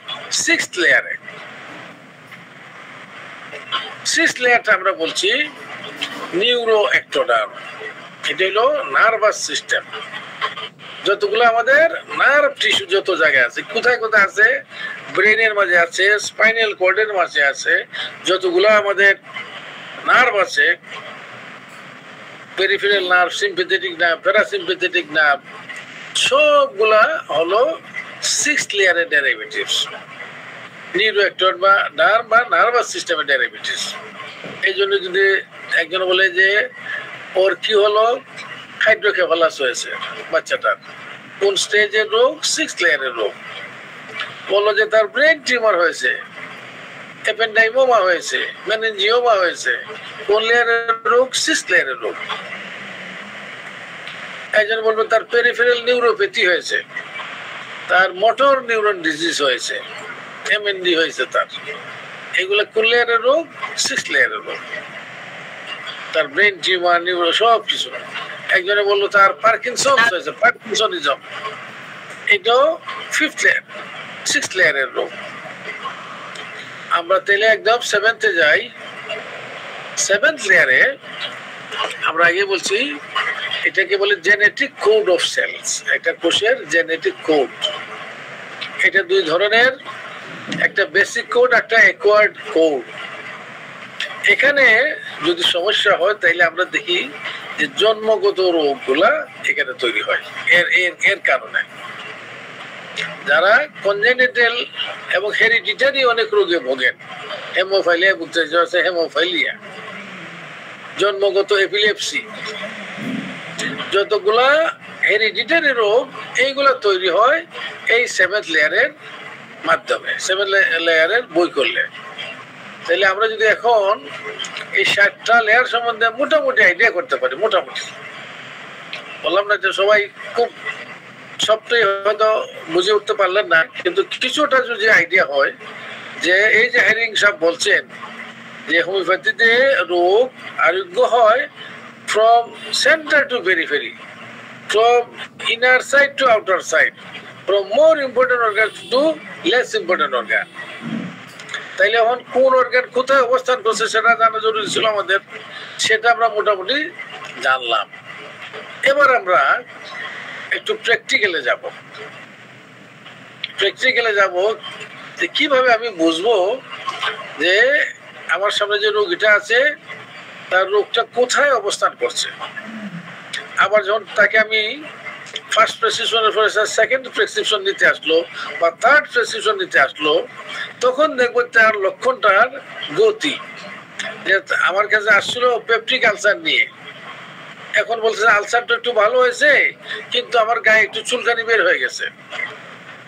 সিক্সথ লেয়ারে। সিক্স লেয়ারটা আমরা বলছি নিউরো একটোডার্ম। এটা হলো নার্ভাস সিস্টেম। যতগুলো আমাদের নার্ভ টিস্যু যত জায়গায় আছে, কোথায় কোথায় আছে, ব্রেনের মাঝে আছে, স্পাইনাল কর্ডের মাঝে আছে, যতগুলো আমাদের নার্ভ আছে, peripheral nerve, sympathetic nerve, parasympathetic nerve, সবগুলা হলো সিক্স লেয়ারের ডেরিভেটিভস। নিউরো একটোডার্ম বা নার্ভ বা নার্ভাস সিস্টেমের ডেরিভেটিভস। এই জন্য যদি একজন বলে যে ওর কি হলো, হাইড্রোকেফালাস হয়েছে বাচ্চাটার, কোন স্টেজের রোগ, সিক্স লেয়ারের রোগ। বললো যে তার ব্রেন টিউমার হয়েছে, অ্যাপেন্ডাইমোমা হয়েছে, মেনিনজিওমা হয়েছে, কোন লেয়ারের রোগ, সিক্স লেয়ারের রোগ। একজন বলবে তার পেরিফেরাল নিউরোপ্যাথি হয়েছে, তার মোটর নিউরন ডিজিজ হয়েছে, এমএনডি হয়েছে তার। এগুলো কোন লেয়ারের রোগ, সিক্স লেয়ারের রোগ। তার ব্রেন টিউমার, নিউরো সব কিছু। একজনে বললো তার পার্কিনসন্স হয়েছে, পার্কিনসনিজম, এটাও ফিফথ লেয়ার, সিক্স লেয়ারের রোগ। আমরা তাহলে একদম সেভেন্থে যাই। সেভেন্থ লেয়ারে আমরা আগে বলছি এটাকে বলে জেনেটিক কোড অফ সেলস। একটা কোষের জেনেটিক কোড, এটা দুই ধরনের, একটা বেসিক কোড, একটা অ্যাকোয়ার্ড কোড। এখানে যদি সমস্যা হয় তাইলে আমরা দেখি যে জন্মগত রোগগুলা এখানে তৈরি হয় এর কারণে। যারা কনজেনিটাল এবং হেরিডিটারি অনেক রোগে ভোগেন, হেমোফাইলিয়া ভুগতে আছে, হেমোফাইলিয়া, জন্মগত এপিলেপসি, যতগুলা হেরিডিটারি রোগ, এইগুলা তৈরি হয় এই সেভেন্থ লেয়ারের মাধ্যমে, সেভেন্থ লেয়ারের বই করলে। তাহলে আমরা যদি এখন এই 7টা লেয়ার সম্বন্ধে মোটামুটি আইডিয়া করতে পারি, মোটামুটি বললাম না যে সবাই খুব সবটাই হয়তো বুঝে উঠতে পারলেন না, কিন্তু কিছুটা যদি আইডিয়া হয় যে এই যে হেরিং সাহেব বলছেন যে হোমিওপ্যাথিতে রোগ আরোগ্য হয় from centre to periphery, from inner side to outer side, from more important organ to less important organ. তাইলে এখন কোন অর্গান কোথায় অবস্থান করছে সেটা জানা জরুরি ছিল আমাদের, সেটা আমরা মোটামুটি জানলাম। এবার আমরা একটু প্র্যাকটিক্যালে যাব। প্র্যাকটিক্যালে যাব যে কিভাবে আমি বুঝবো যে আমার সামনে যে রোগীটা আছে তার রোগটা কোথায় অবস্থান করছে। আবার যখন তাকে আমি ফার্স্ট প্রেসক্রিপশনের পরে সেকেন্ড প্রেসক্রিপশন নিতে আসলো বা থার্ড প্রেসক্রিপশন নিতে আসলো, তখন দেখবো তার লক্ষণটার গতি। যে আমার কাছে আসছিল পেপটিক আলসার নিয়ে, এখন বলছে আলসারটা একটু ভালো হয়েছে কিন্তু আমার গায়ে একটু চুলকানি বের হয়ে গেছে।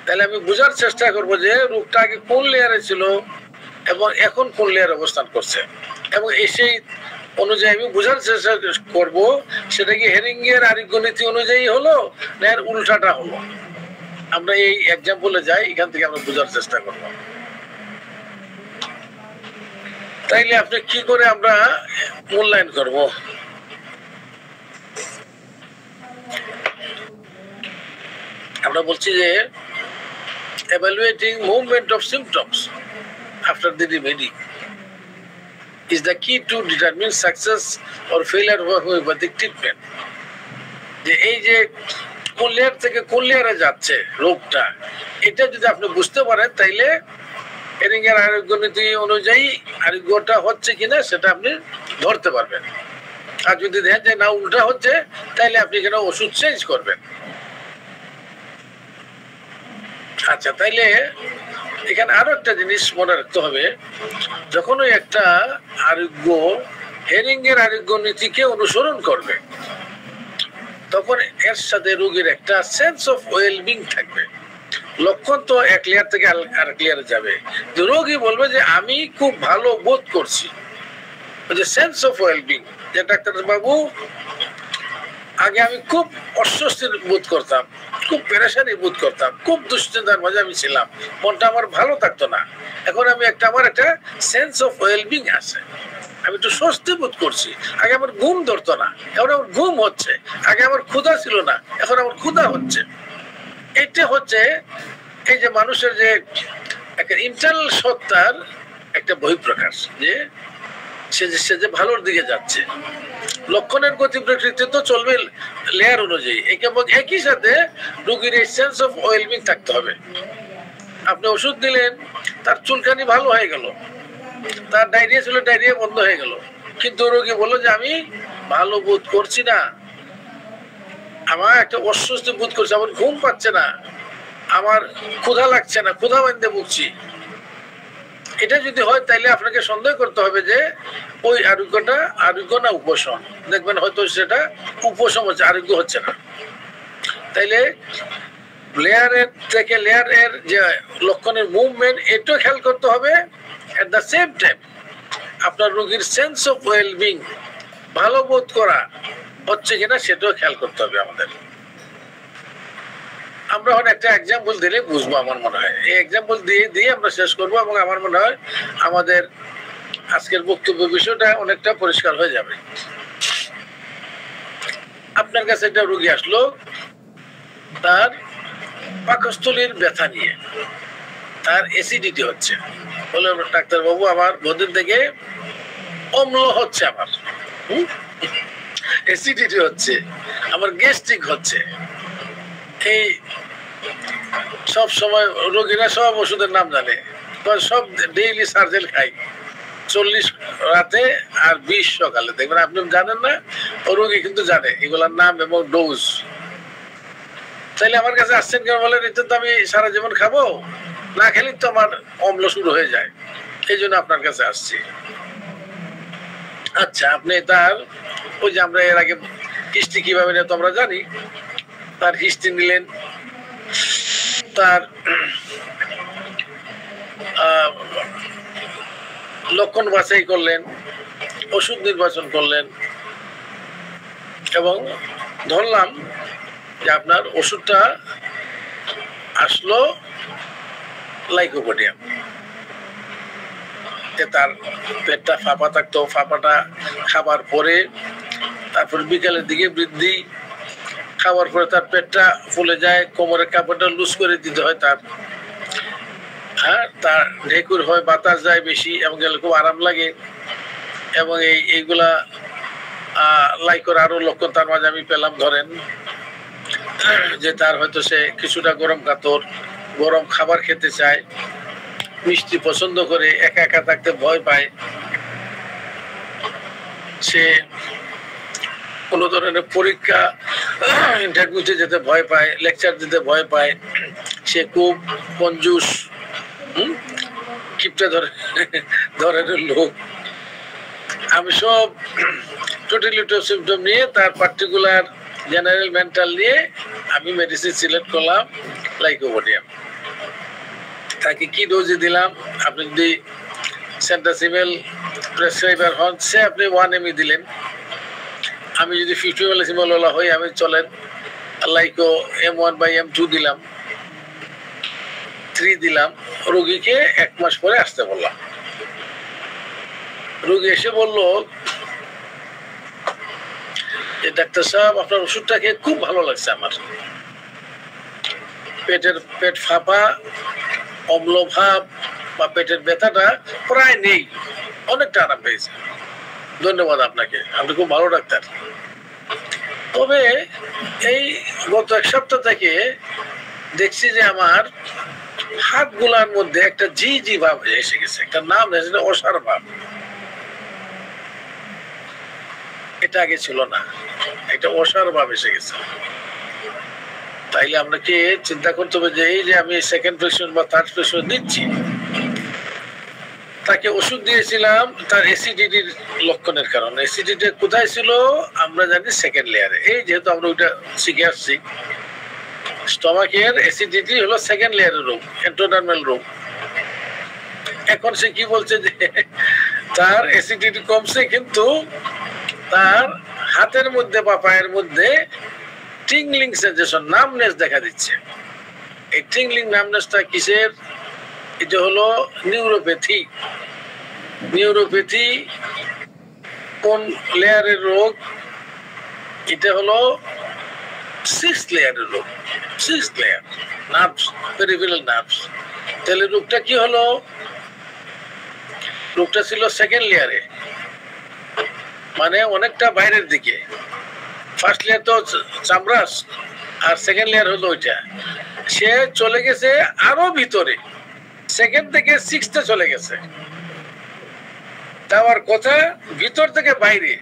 তাহলে আমি বোঝার চেষ্টা করবো যে রোগটা আগে কোন লেয়ারে ছিল এবং এখন কোন লেয়ারে অবস্থান করছে, এবং সেই অনুযায়ী আমি বোঝার চেষ্টা করবো সেটা কি হেরিং এর আরোগ্য নীতি অনুযায়ী হলো না এর উল্টাটা হলো। আমরা এই এক্সাম্পলে যাই, এখান থেকে আমরা বোঝার চেষ্টা করবো। তাইলে আপনি কি করে আমরা মূল্যায়ন করব? আমরা বলছি যে evaluating movement of symptoms after the remedy is the key to determine success or failure of homeopathic treatment. যে এই যে কোন লেয়ার থেকে কোন লেয়ারে যাচ্ছে রোগটা, এটা যদি আপনি বুঝতে পারেন তাইলে হেরিং এর আরোগ্য নীতি অনুযায়ী আরোগ্যটা হচ্ছে কিনা সেটা আপনি ধরতে পারবেন। আর যদি দেখেন যে না উল্টা হচ্ছে তাইলে আপনি এখানে ওষুধ চেঞ্জ করবেন। আচ্ছা, তাইলে এখানে আরো একটা জিনিস মনে রাখতে হবে, যখন ওই একটা আরোগ্য হেরিং এর আরোগ্য নীতিকে অনুসরণ করবে তখন এর সাথে রোগীর একটা সেন্স অফ ওয়েলবিং থাকবে। লক্ষণ তো এক লেয়ার থেকে আরেক লেয়ারে যাবে, রোগী বলবে যে আমি খুব ভালো বোধ করছি, যে সেন্স অফ ওয়েলবিং। যে ডাক্তার বাবু আগে আমি খুব অস্বস্তি বোধ করতাম, খুব পেরেশানি বোধ করতাম, খুব দুশ্চিন্তার মাঝে আমি ছিলাম, মনটা আমার ভালো থাকতো না, এখন আমি আমার একটা সেন্স অফ ওয়েলবিং আছে, আমি একটু স্বস্তি বোধ করছি। আগে আমার ঘুম ধরতো না, এখন আমার ঘুম হচ্ছে। আগে আমার ক্ষুধা ছিল না, এখন আমার ক্ষুধা হচ্ছে। এটা হচ্ছে এই যে মানুষের যে একটা ইন্টারনাল সত্তার একটা বহিঃপ্রকাশ, যে সে যে ভালোর দিকে যাচ্ছে। লক্ষণের গতি প্রকৃতি তো চলবে লেয়ার অনুযায়ী, এবং একই সাথে রোগীর এই সেন্স অফ ওয়েলবিং থাকতে হবে। আপনি ওষুধ দিলেন, তার চুলকানি ভালো হয়ে গেল, তার ডায়রিয়া ছিল, ডায়রিয়া বন্ধ হয়ে গেল, কিন্তু রোগী বললো যে আমি ভালো বোধ করছি না, আমার একটা অস্বস্তি বোধ করছে, আমার ঘুম পাচ্ছে না, আমার ক্ষুধা লাগছে না, ক্ষুধা বান্ধে ভুগছি। এটা যদি হয় তাইলে আপনাকে সন্দেহ করতে হবে যে ওই আরোগ্যটা আরোগ্য না উপশম। দেখবেন হয়তো সেটা উপশম হচ্ছে, আরোগ্য হচ্ছে না। তাইলে লেয়ারের থেকে লেয়ারের যে লক্ষণের মুভমেন্ট, এটাও খেয়াল করতে হবে। এট দ্য সেম টাইম আপনার রোগীর সেন্স অফ ওয়েলবিং, ভালো বোধ করা হচ্ছে কিনা সেটাও খেয়াল করতে হবে আমাদের। আমরা এখন একটা এক্সাম্পল দিলে বুঝবো আমার মনে হয়। এই এক্সাম্পল দিয়ে আমরা শেষ করবো, এবং আমার মনে হয় আমাদের আজকের বক্তব্য বিষয়টা অনেকটা পরিষ্কার হয়ে যাবে। আপনার কাছে একটা রোগী আসলো, তার পাকস্থলীর ব্যথা নিয়ে, তার অ্যাসিডিটি হচ্ছে। বলে ডাক্তারবাবু আমার বহুদিন থেকে অম্ল হচ্ছে, আমার অ্যাসিডিটি হচ্ছে, আমার গ্যাস্ট্রিক হচ্ছে। এই সব সময় রোগীরা সব ওষুধের নাম জানে, সব ডেইলি সার্জেল খাই, 40 রাতে আর 20 সকালে। দেখবেন আপনি জানেন না, ও রোগী কিন্তু জানে এগুলোর নাম এবং ডোজ। তাইলে আমার কাছে আসছেন কেন বলেন? এটা তো আমি সারা জীবন খাবো, না খেলে তো আমার অম্ল শুরু হয়ে যায়, এই জন্য আপনার কাছে আসছি। আচ্ছা, আপনি তার ওই যে আমরা এর আগে হিস্ট্রি কিভাবে নিয়ে তো আমরা জানি, তার হিস্ট্রি নিলেন, তার লক্ষণ বাছাই করলেন, ওষুধ নির্বাচন করলেন, এবং ধরলাম যে আপনার ওষুধটা আসলো লাইকোপোডিয়াম। তার পেটটা ফাঁপা থাকতো, ফাঁপাটা খাবার পরে, তারপর বিকালের দিকে বৃদ্ধি, খাবার পরে তার পেটটা ফুলে যায়, কোমরের কাপড়টা লুজ করে দিতে হয় তার, হ্যাঁ, তার ঢেকুর হয়, বাতাস যায় বেশি, এবং গেলে খুব আরাম লাগে। এবং এইগুলা লাইকোর আরো লক্ষণ তার মাঝে আমি পেলাম। ধরেন যে তার হয়তো সে কিছুটা গরম কাতর, গরম খাবার খেতে চায়, মিষ্টি পছন্দ করে, একা একা থাকতে ভয় পায়, সে কোনো ধরনের পরীক্ষা ইন্টারভিউতে যেতে ভয় পায়, লেকচার দিতে ভয় পায়, সে খুব কঞ্জুস, কিপটা ধরনের লোক। আমি সব টোটালিটি সিমটম নিয়ে তার পার্টিকুলার জেনারেল মেন্টাল নিয়ে আমি মেডিসিন সিলেক্ট করলাম লাইকোপোডিয়াম। তাকে কি ডোজে দিলাম? আপনি যদি সেন্টাসিমেল প্রেসক্রাইবার হন, সে আপনি 1 mg দিলেন। আমি যদি 50 মিলিসিমেল হই, আমি চলেন লাইকো M1/M2 দিলাম, 3 দিলাম। রোগীকে 1 মাস পরে আসতে বললাম। রোগী এসে বলল যে ডাক্তার সাহেব, আপনার ওষুধটা খেয়ে খুব ভালো লাগছে, আমার পেট ফাঁপা, অম্ল ভাব বা পেটের ব্যথাটা প্রায় নেই, অনেকটা আরাম পেয়েছে। ধন্যবাদ আপনাকে, আপনি খুব ভালো ডাক্তার। তবে এই গত 1 সপ্তাহ থেকে দেখছি যে আমার হাতগুলার মধ্যে একটা জি ভাব এসে গেছে, একটা নাম এসেছে অসার ভাব। এটা আগে ছিল না, একটা অসার ভাব এসে গেছে। তাইলে আপনাকে চিন্তা করতে হবে যে এই যে আমি সেকেন্ড প্রেসক্রিপশন বা থার্ড প্রেসক্রিপশন দিচ্ছি, তাকে ওষুধ দিয়েছিলাম তার অ্যাসিডিটির লক্ষণের কারণে। অ্যাসিডিটি কোথায় ছিল আমরা জানি? সেকেন্ড লেয়ারে। এই যেহেতু আমরা ওইটা শিখে আসছি, স্টমাকের অ্যাসিডিটি হলো সেকেন্ড লেয়ারের রোগ, এন্ডোডার্মাল রোগ। এখন সে কি বলছে যে তার অ্যাসিডিটি কমছে, কিন্তু তার হাতের মধ্যে বা পায়ের মধ্যে টিংলিং সেন্সেশন, নামনেস দেখা দিচ্ছে। এই টিংলিং নামনেসটা কিসের? এটা হলো নিউরোপ্যাথি। নিউরোপ্যাথি কোন লেয়ারের রোগ? এটা হলো 6th লেয়ারের রোগ, 6th layer, nerves, peripheral nerves. তাহলে রোগটা কি হলো? রোগটা ছিল সেকেন্ড লেয়ারে, মানে অনেকটা বাইরের দিকে। ফার্স্ট লেয়ার তো চামড়াস, আর সেকেন্ড লেয়ার হলো ওইটা। সে চলে গেছে আরো ভিতরে, সেকেন্ড থেকে সিক্সতে চলে গেছে। যাওয়ার কথা ভিতর থেকে বাইরে,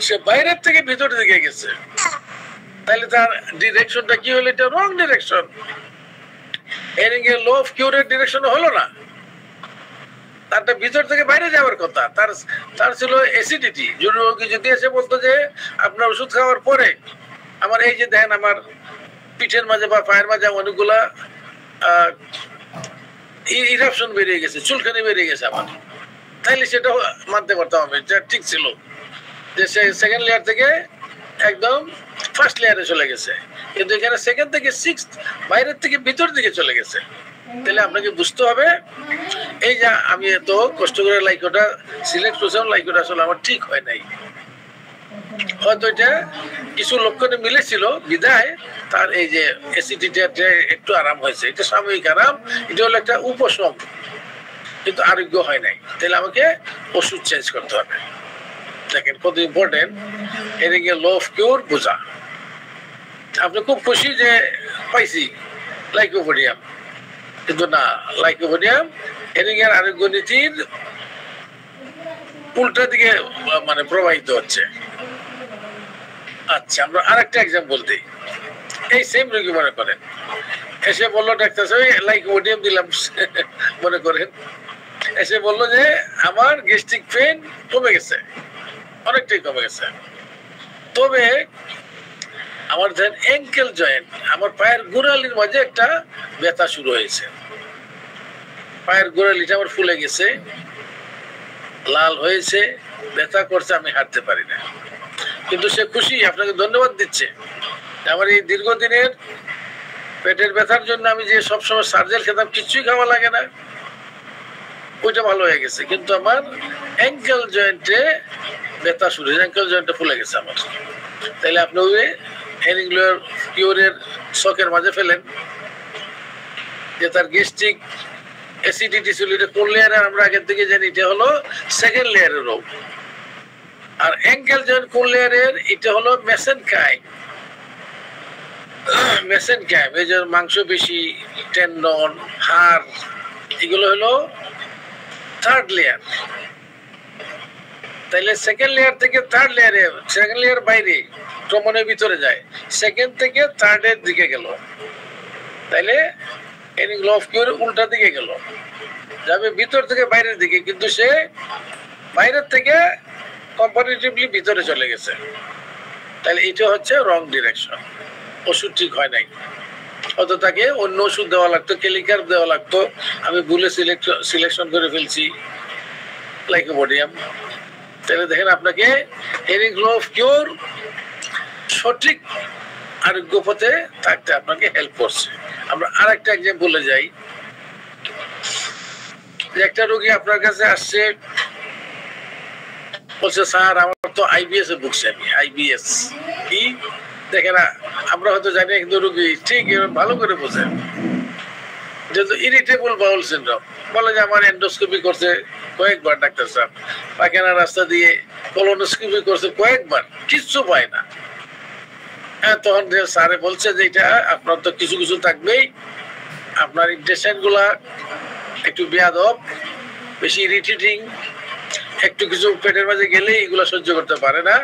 সে বাইরের থেকে ভিতর দিকে গেছে। তাহলে তার ডিরেকশনটা কি হলো? এটা রং ডিরেকশন। হেরিং এর ল অফ কিউরের ডিরেকশন হলো না, তারটা ভিতর থেকে বাইরে যাওয়ার কথা। তার ছিল অ্যাসিডিটি। রোগী যদি এসে বলতো যে আপনার ওষুধ খাওয়ার পরে আমার এই যে দেখেন আমার পিঠের মাঝে বা পায়ের মাঝে অনেকগুলা ইরাপশন বেরিয়ে গেছে, চুলকানি বেরিয়ে গেছে আমার, তাইলে সেটা মানতে পারতাম আমি, এটা ঠিক ছিল যে সে সেকেন্ড লেয়ার থেকে একদম ফার্স্ট লেয়ারে চলে গেছে। কিন্তু এখানে সেকেন্ড থেকে সিক্স বাইরের থেকে ভিতর দিকে চলে গেছে। তাহলে আপনাকে বুঝতে হবে এই যে আমি এত কষ্ট করে লাইকোটা সিলেক্ট করছিলাম, লাইকোটা আসলে আমার ঠিক হয় নাই। হয়তো এটা কিছু লক্ষণে মিলেছিল বিদায় তার এই যে অ্যাসিডিটিটা একটু আরাম হয়েছে। এটা সাময়িক আরাম, এটা হলো একটা উপশম, কিন্তু আরোগ্য হয় নাই। তাহলে আমাকে ওষুধ চেঞ্জ করতে হবে। দেখেন কত ইম্পর্টেন্ট হেরিং এর ল অফ কিউর বোঝা। আপনি খুব খুশি যে পাইছি লাইকোপোডিয়াম, কিন্তু না, লাইকোপোডিয়াম হেরিং এর আরোগ্য নীতির উল্টা দিকে মানে প্রবাহিত হচ্ছে। আচ্ছা, আমরা আরেকটা এক্সাম্পল দিই। এই সেম রোগী মনে করেন এসে বললো ডাক্তার সাহেব লাইকোপোডিয়াম দিলাম মনে করেন, এসে বললো যে আমার গ্যাস্ট্রিক পেন কমে গেছে, অনেকটাই কমে গেছে, তবে আমার ধরেন অ্যাঙ্কেল জয়েন্ট, আমার পায়ের গোড়ালির মাঝে একটা ব্যথা শুরু হয়েছে। পায়ের গোড়ালিটা আমার ফুলে গেছে, লাল হয়েছে, ব্যথা করছে, আমি হাঁটতে পারি না। কিন্তু সে খুশি, আপনাকে ধন্যবাদ দিচ্ছে। আমার এই দীর্ঘদিনের পেটের ব্যথার জন্য আমি যে সবসময় সার্জেল খেতাম, কিছুই খাওয়া লাগে না, ওইটা ভালো হয়ে গেছে। কিন্তু আমার অ্যাঙ্কেল জয়েন্টে ব্যথা শুরু হয়েছে, অ্যাঙ্কেল জয়েন্টে ফুলে গেছে আমার। তাইলে আপনি ওই হেরিং কিউরের শখের মাঝে ফেলেন যে তার গ্যাস্ট্রিক অ্যাসিডিটি ছিল, এটা কোন লেয়ারে আমরা আগের থেকে জানি, এটা হলো সেকেন্ড লেয়ারের রোগ। আর অ্যাঙ্কেল জয়েন্ট কোন লেয়ারের? এটা হলো মেসেনকাইম। মেসেনকাইম এই যে মাংসপেশি, টেন্ডন, হাড়, এগুলো হলো থার্ড লেয়ার। তাইলে সেকেন্ড লেয়ার থেকে থার্ড লেয়ারে, সেকেন্ড লেয়ার বাইরে ক্রমণের ভিতরে যায়, সেকেন্ড থেকে থার্ডের দিকে গেল। তাইলে হেরিং ল অফ কিউর উল্টা দিকে গেল, যাবে ভিতর থেকে বাইরের দিকে, কিন্তু সে বাইরের থেকে কম্পারেটিভলি ভিতরে চলে গেছে। তাহলে এটা হচ্ছে রং ডিরেকশন, ওষুধ ঠিক হয় নাই। হয়তো তাকে অন্য ওষুধ দেওয়া লাগতো, কেলিকার দেওয়া লাগতো, আমি ভুলে সিলেকশন করে ফেলছি লাইকোপোডিয়াম। তাহলে দেখেন আপনাকে হেরিং ল অফ কিউর সঠিক আরোগ্য পথে থাকতে আপনাকে হেল্প করছে। আমরা আরেকটা এক্সাম্পলে যাই। যে একটা রোগী আপনার কাছে আসছে, বলছে স্যার আমার তো আইবিএস এ ভুগছি আমি। আইবিএস কি দেখেন আমরা হয়তো জানি, কিন্তু রোগী ঠিক ভালো করে বোঝে। যেহেতু ইরিটেবল বাউল সিনড্রোম, বলে যে আমার এন্ডোস্কোপি করছে কয়েকবার ডাক্তার সাহেব, পায়খানা রাস্তা দিয়ে কলোনোস্কোপি করছে কয়েকবার, কিচ্ছু পায় না। হ্যাঁ, তখন স্যারে বলছে যে এটা আপনার তো কিছু কিছু থাকবেই, আপনার ইন্টেস্টাইন গুলা একটু বেয়াদব, বেশি ইরিটেটিং, একটু কিছু পেটের মাঝে গেলে এগুলো সহ্য করতে পারে না।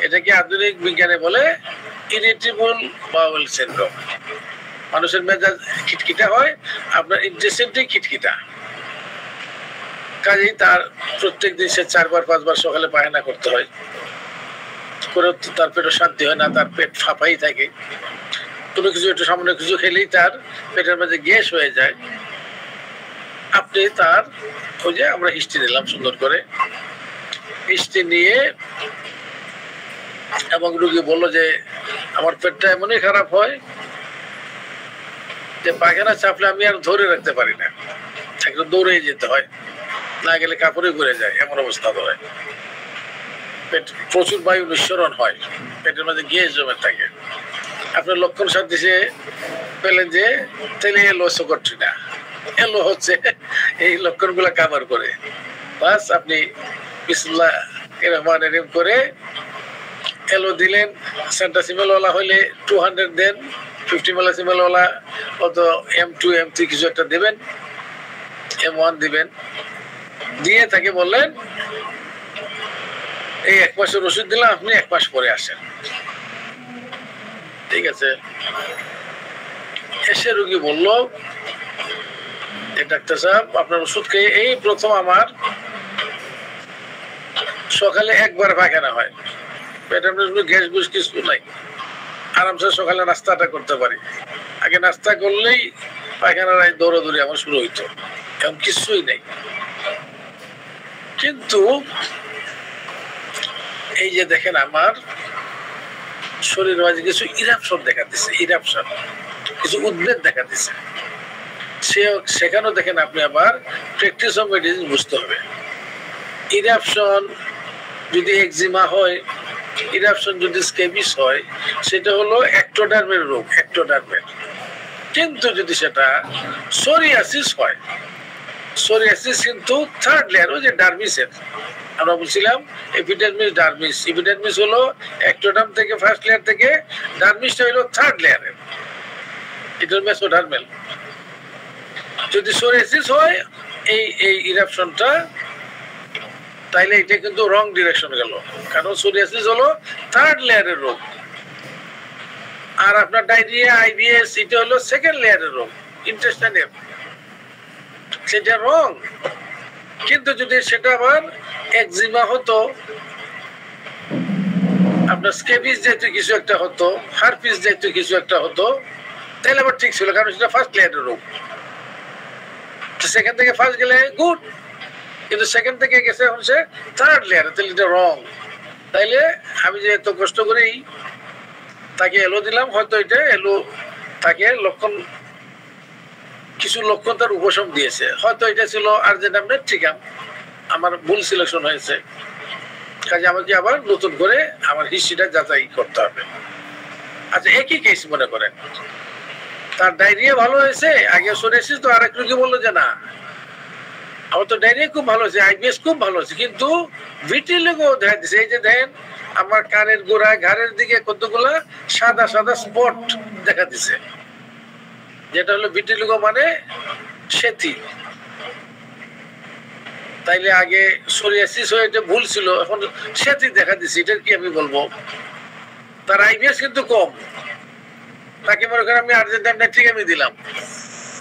এটাকে আধুনিক বিজ্ঞানে বলে ইরিটেবল বাউল সিনড্রোম। মানুষের মেজাজ খিটখিটা হয়, আপনার ইন্টেস্টাইনটাই খিটখিটা। কাজেই তার প্রত্যেক দিন সে 4-5 বার সকালে পায়খানা করতে হয়, করে তার পেটও শান্তি হয় না, তার পেট ফাঁপাই থাকে। কোনো কিছু একটু সামান্য কিছু খেলেই তার পেটের মাঝে গ্যাস হয়ে যায়। আপনি তার ওই যে আমরা হিস্ট্রি নিলাম সুন্দর করে, হিস্ট্রি নিয়ে এবং রুগী বললো যে আমার পেটটা এমনই খারাপ হয় যে পায়খানা চাপলে আমি আর ধরে রাখতে পারি না, একটু দৌড়ে যেতে হয়, না গেলে কাপড়ে ঘুরে যায়, এমন অবস্থা হয়। পেট প্রচুর বায়ু নিঃসরণ হয়, পেটের মধ্যে গ্যাস জমে থাকে। আপনার লক্ষণ সাথে সে পেলেন যে তেলে এলো করছি না, এলো হচ্ছে এই লক্ষণগুলা কাভার করে। বাস আপনি বিসমিল্লাহ রহমান রহিম করে এলো দিলেন। সেন্টাসিমেল ওয়ালা হইলে 200 দেন, 50 মিলিসিমেল ওয়ালা কত M2 M3 কিছু একটা দেবেন, M1 দিবেন, দিয়ে তাকে বললেন এই 1 মাসের ওষুধ দিলাম, আপনি 1 মাস পরে আসেন। ঠিক আছে। এসে রোগী বলল ডাক্তার সাহেব আপনার ওষুধ খেয়ে এই প্রথম আমার সকালে একবার পায়খানা হয়, পেটের মধ্যে গ্যাস গুস কিছু নাই, আরামসে সকালে নাস্তাটা করতে পারি। আগে নাস্তা করলেই পায়খানার দৌড়াদৌড়ি আমার শুরু হইতো, এখন কিছুই নেই। কিন্তু এই যে দেখেন আমার শরীর মাঝে কিছু ইরাপশন দেখা দিচ্ছে, ইরাপশন কিছু উদ্বেগ দেখা দিচ্ছে, সেখানেও দেখেন আপনি আবার প্র্যাকটিস অফ মেডিসিন বুঝতে হবে। ইরাপশন যদি একজিমা হয়, ইরাপশন যদি স্কেবিস হয়, সেটা হলো একটোডার্মের রোগ, একটোডার্মের। কিন্তু যদি সেটা সোরিয়াসিস হয়, সোরিয়াসিস কিন্তু থার্ড লেয়ার, ওই যে ডার্মিসের আমরা বলছিলাম এপিডার্মিস ডার্মিস, এপিডার্মিস হলো একটোডার্ম থেকে ফার্স্ট লেয়ার থেকে, ডার্মিসটা হলো থার্ড লেয়ারের, এটা মেসোডার্মেল। যদি সোরিয়াসিস হয় এই ইরাপশনটা, তাইলে এটা কিন্তু রং ডিরেকশন গেল, কারণ সোরিয়াসিস হলো থার্ড লেয়ারের রোগ, আর আপনার ডায়রিয়া আইবিএস এটা হলো সেকেন্ড লেয়ারের রোগ, ইন্টেস্টাইনের, সেটা রং। কিন্তু যদি সেটা আবার একজিমা হতো, আপনার স্কেবিস যেহেতু কিছু একটা হতো, হারপিস যেহেতু কিছু একটা হতো, তাহলে আবার ঠিক ছিল, কারণ সেটা ফার্স্ট লেয়ারের রোগ। সেকেন্ড থেকে ফার্স্ট গেলে গুড, কিন্তু সেকেন্ড থেকে গেছে এখন সে থার্ড লেয়ার, তাহলে এটা রং। তাইলে আমি যে এত কষ্ট করেই তাকে এলো দিলাম, হয়তো এটা এলো তাকে লক্ষণ, কিছু লক্ষণ তার উপশম দিয়েছে, হয়তো এটা ছিল আর্জেন্টাম নেট্রিকাম, আমার ভুল সিলেকশন হয়েছে, কাজে আমাকে আবার নতুন করে আমার হিস্ট্রিটা যাচাই করতে হবে। আচ্ছা, একই কেস মনে করেন, তার ডায়রিয়া ভালো হয়েছে, আগে সোরিয়াসিস, তো আরেক রোগী বললো যে না আমার তো ডায়রিয়া খুব ভালো হয়েছে, আইবিএস খুব ভালো হয়েছে, কিন্তু ভিটিলিগো দেখা দিচ্ছে। এই যে দেখেন আমার কানের গোড়ায় ঘাড়ের দিকে কতগুলা সাদা সাদা স্পট দেখা দিচ্ছে, যেটা হলো ভিটিলিগো মানে সেথি। তাইলে আগে সোরিয়াসিস হয়ে এটা ভুল ছিল, এখন সেথি দেখা দিচ্ছে, এটার কি আমি বলবো? তার আইবিএস কিন্তু কম, তাকে মনে করেন আমি আর্জেন্টাইন নেট্রিকাম দিলাম,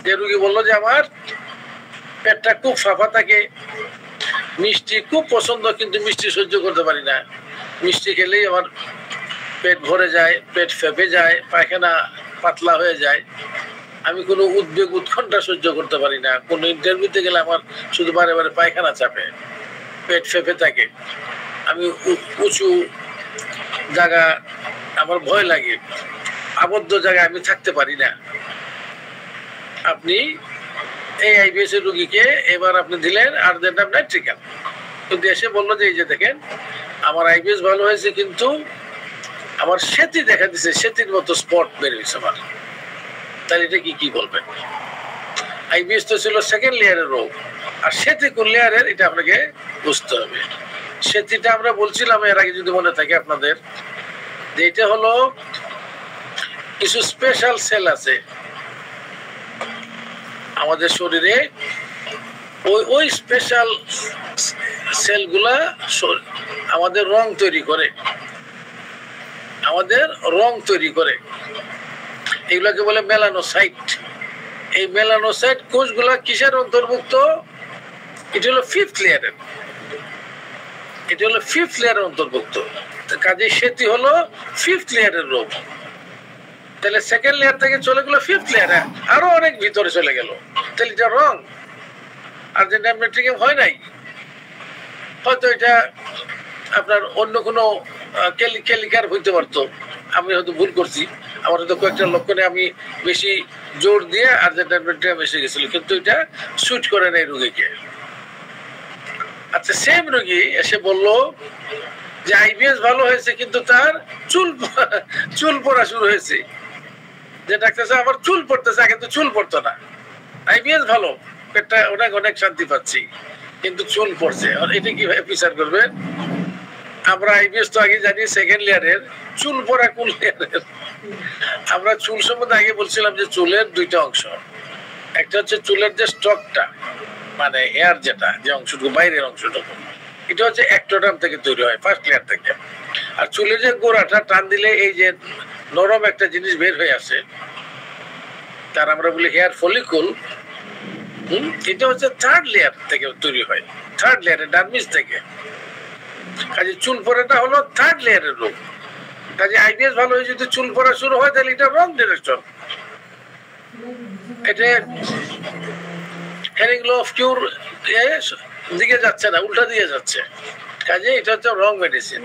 যে রুগী বললো যে আমার পেটটা খুব ফাঁপা থাকে, মিষ্টি খুব পছন্দ, কিন্তু মিষ্টি সহ্য করতে পারি না, মিষ্টি খেলেই আমার পেট ভরে যায়, পেট ফেপে যায়, পায়খানা পাতলা হয়ে যায়, আমি কোনো উদ্বেগ উৎকণ্ঠা সহ্য করতে পারি না, কোনো ইন্টারভিউতে গেলে আমার শুধু বারে বারে পায়খানা চাপে, পেট ফেপে থাকে, আমি উঁচু জায়গা আমার ভয় লাগে, আবদ্ধ জায়গায় আমি থাকতে পারি না। আপনি এই আইবিএস এর রোগীকে এবার আপনি দিলেন আর্জেন্টাম নাইট্রিকাম, কিন্তু এসে বললো যে এই যে দেখেন আমার আইবিএস ভালো হয়েছে, কিন্তু আমার সেতি দেখা দিচ্ছে, সেতির মতো স্পট বের হয়েছে আমার। তাহলে এটা কি বলবেন? আইবিএস তো ছিল সেকেন্ড লেয়ারের রোগ, আর সেতি কোন লেয়ারের এটা আপনাকে বুঝতে হবে। সেতিটা আমরা বলছিলাম এর আগে যদি মনে থাকে আপনাদের, যে এটা হলো কিছু স্পেশাল সেল আছে আমাদের শরীরে, ওই স্পেশাল সেলগুলা আমাদের রং তৈরি করে, আমাদের রং তৈরি করে, এগুলাকে বলে মেলানোসাইট। এই মেলানোসাইট কোষগুলা কিসের অন্তর্ভুক্ত? এটা হলো ফিফথ লেয়ারের, এটা হলো ফিফথ লেয়ারের অন্তর্ভুক্ত। কাজে সেটি হলো ফিফথ লেয়ারের রোগ। তাহলে সেকেন্ড লেয়ার থেকে চলে গেল ফিফথ লেয়ারে, আরো অনেক ভিতরে চলে গেল, তাহলে এটা রং। আর্জেন্টাইন নাইট্রিকাম হয় নাই, হয়তো এটা আপনার অন্য কোনো কেলিকার হইতে পারতো, আমি হয়তো ভুল করছি, আমার হয়তো কয়েকটা লক্ষণে আমি বেশি জোর দিয়ে আর্জেন্টাইন নাইট্রিকাম এসে গেছিল, কিন্তু এটা সুইচ করে নাই রোগীকে। আচ্ছা, সেম রোগী এসে বললো যে আইবিএস ভালো হয়েছে, কিন্তু তার চুল পড়া শুরু হয়েছে, যে ডাক্তার সাহেব আমার চুল পড়তেছে, আগে তো চুল পড়তো না, আইবিএস ভালো, পেটটা অনেক অনেক শান্তি পাচ্ছি, কিন্তু চুল পড়ছে। আর এটা কিভাবে বিচার করবেন? আমরা আইবিএস তো আগে জানি সেকেন্ড লেয়ারের, চুল পড়া কোন লেয়ারের? আমরা চুল সম্বন্ধে আগে বলছিলাম যে চুলের দুইটা অংশ, একটা হচ্ছে চুলের যে স্টকটা মানে হেয়ার যেটা, যে অংশটুকু বাইরের অংশটুকু, এটা হচ্ছে একটোডার্ম থেকে তৈরি হয় ফার্স্ট লেয়ার থেকে। আর চুলের যে গোড়াটা টান দিলে এই যে নরম একটা জিনিস বের হয়ে আসে, তার আমরা বলি হেয়ার ফলিকুল, এটা হচ্ছে থার্ড লেয়ার থেকে তৈরি হয়, থার্ড লেয়ারের ডার্মিস থেকে। কাজে চুল পড়াটা হলো থার্ড লেয়ারের রোগ। কাজে আইবিএস ভালো হয়ে যদি চুল পড়া শুরু হয় তাহলে এটা রং ডিরেকশন, এটা হেরিং লো অফ কিউর দিকে যাচ্ছে না, উল্টা দিয়ে যাচ্ছে। কাজে এটা হচ্ছে রং মেডিসিন।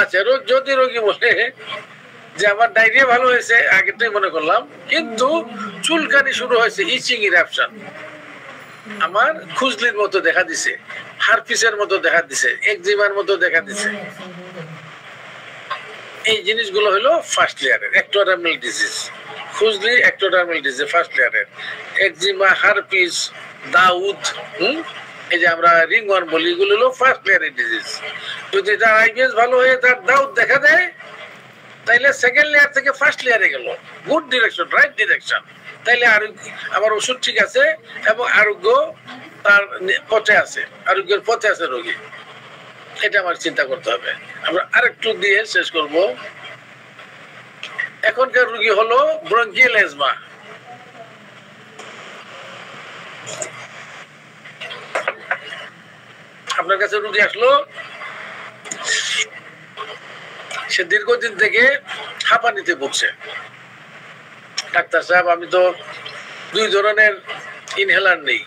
আচ্ছা, যদি রোগী বলে যে আমার ডায়রিয়া ভালো হয়েছে, আগেরটাই মনে করলাম, কিন্তু চুলকানি শুরু হয়েছে, ইচিং ইরাপশন, আমার খুজলির মতো দেখা দিছে, হারপিসের মতো দেখা দিছে, একজিমার মতো দেখা দিছে, এই জিনিসগুলো হলো ফার্স্ট লেয়ারের ectodermal disease. খুজলি ectodermal disease first লেয়ারের, একজিমা, হারপিস, দাউদ, এই যে আমরা রিংওয়ার্ম বলি, এগুলো হলো ফার্স্ট লেয়ারের ডিজিজ। যদি তার আইবিএস ভালো হয়ে তার দাউদ দেখা দেয় তাইলে সেকেন্ড লেয়ার থেকে ফার্স্ট লেয়ারে গেল, গুড ডিরেকশন, রাইট ডিরেকশন, তাইলে আমার ওষুধ ঠিক আছে এবং আরোগ্য তার পথে আছে, আরোগ্যের পথে আছে রোগী। এটা আমার চিন্তা করতে হবে। আমরা আরেকটু দিয়ে শেষ করব। এখনকার রোগী হলো ব্রঙ্কিয়াল অ্যাজমা। আপনার কাছে রোগী আসলো, সে দীর্ঘদিন থেকে হাঁপানিতে ভুগছে। ডাক্তার সাহেব, আমি তো 2 ধরনের ইনহেলার নেই,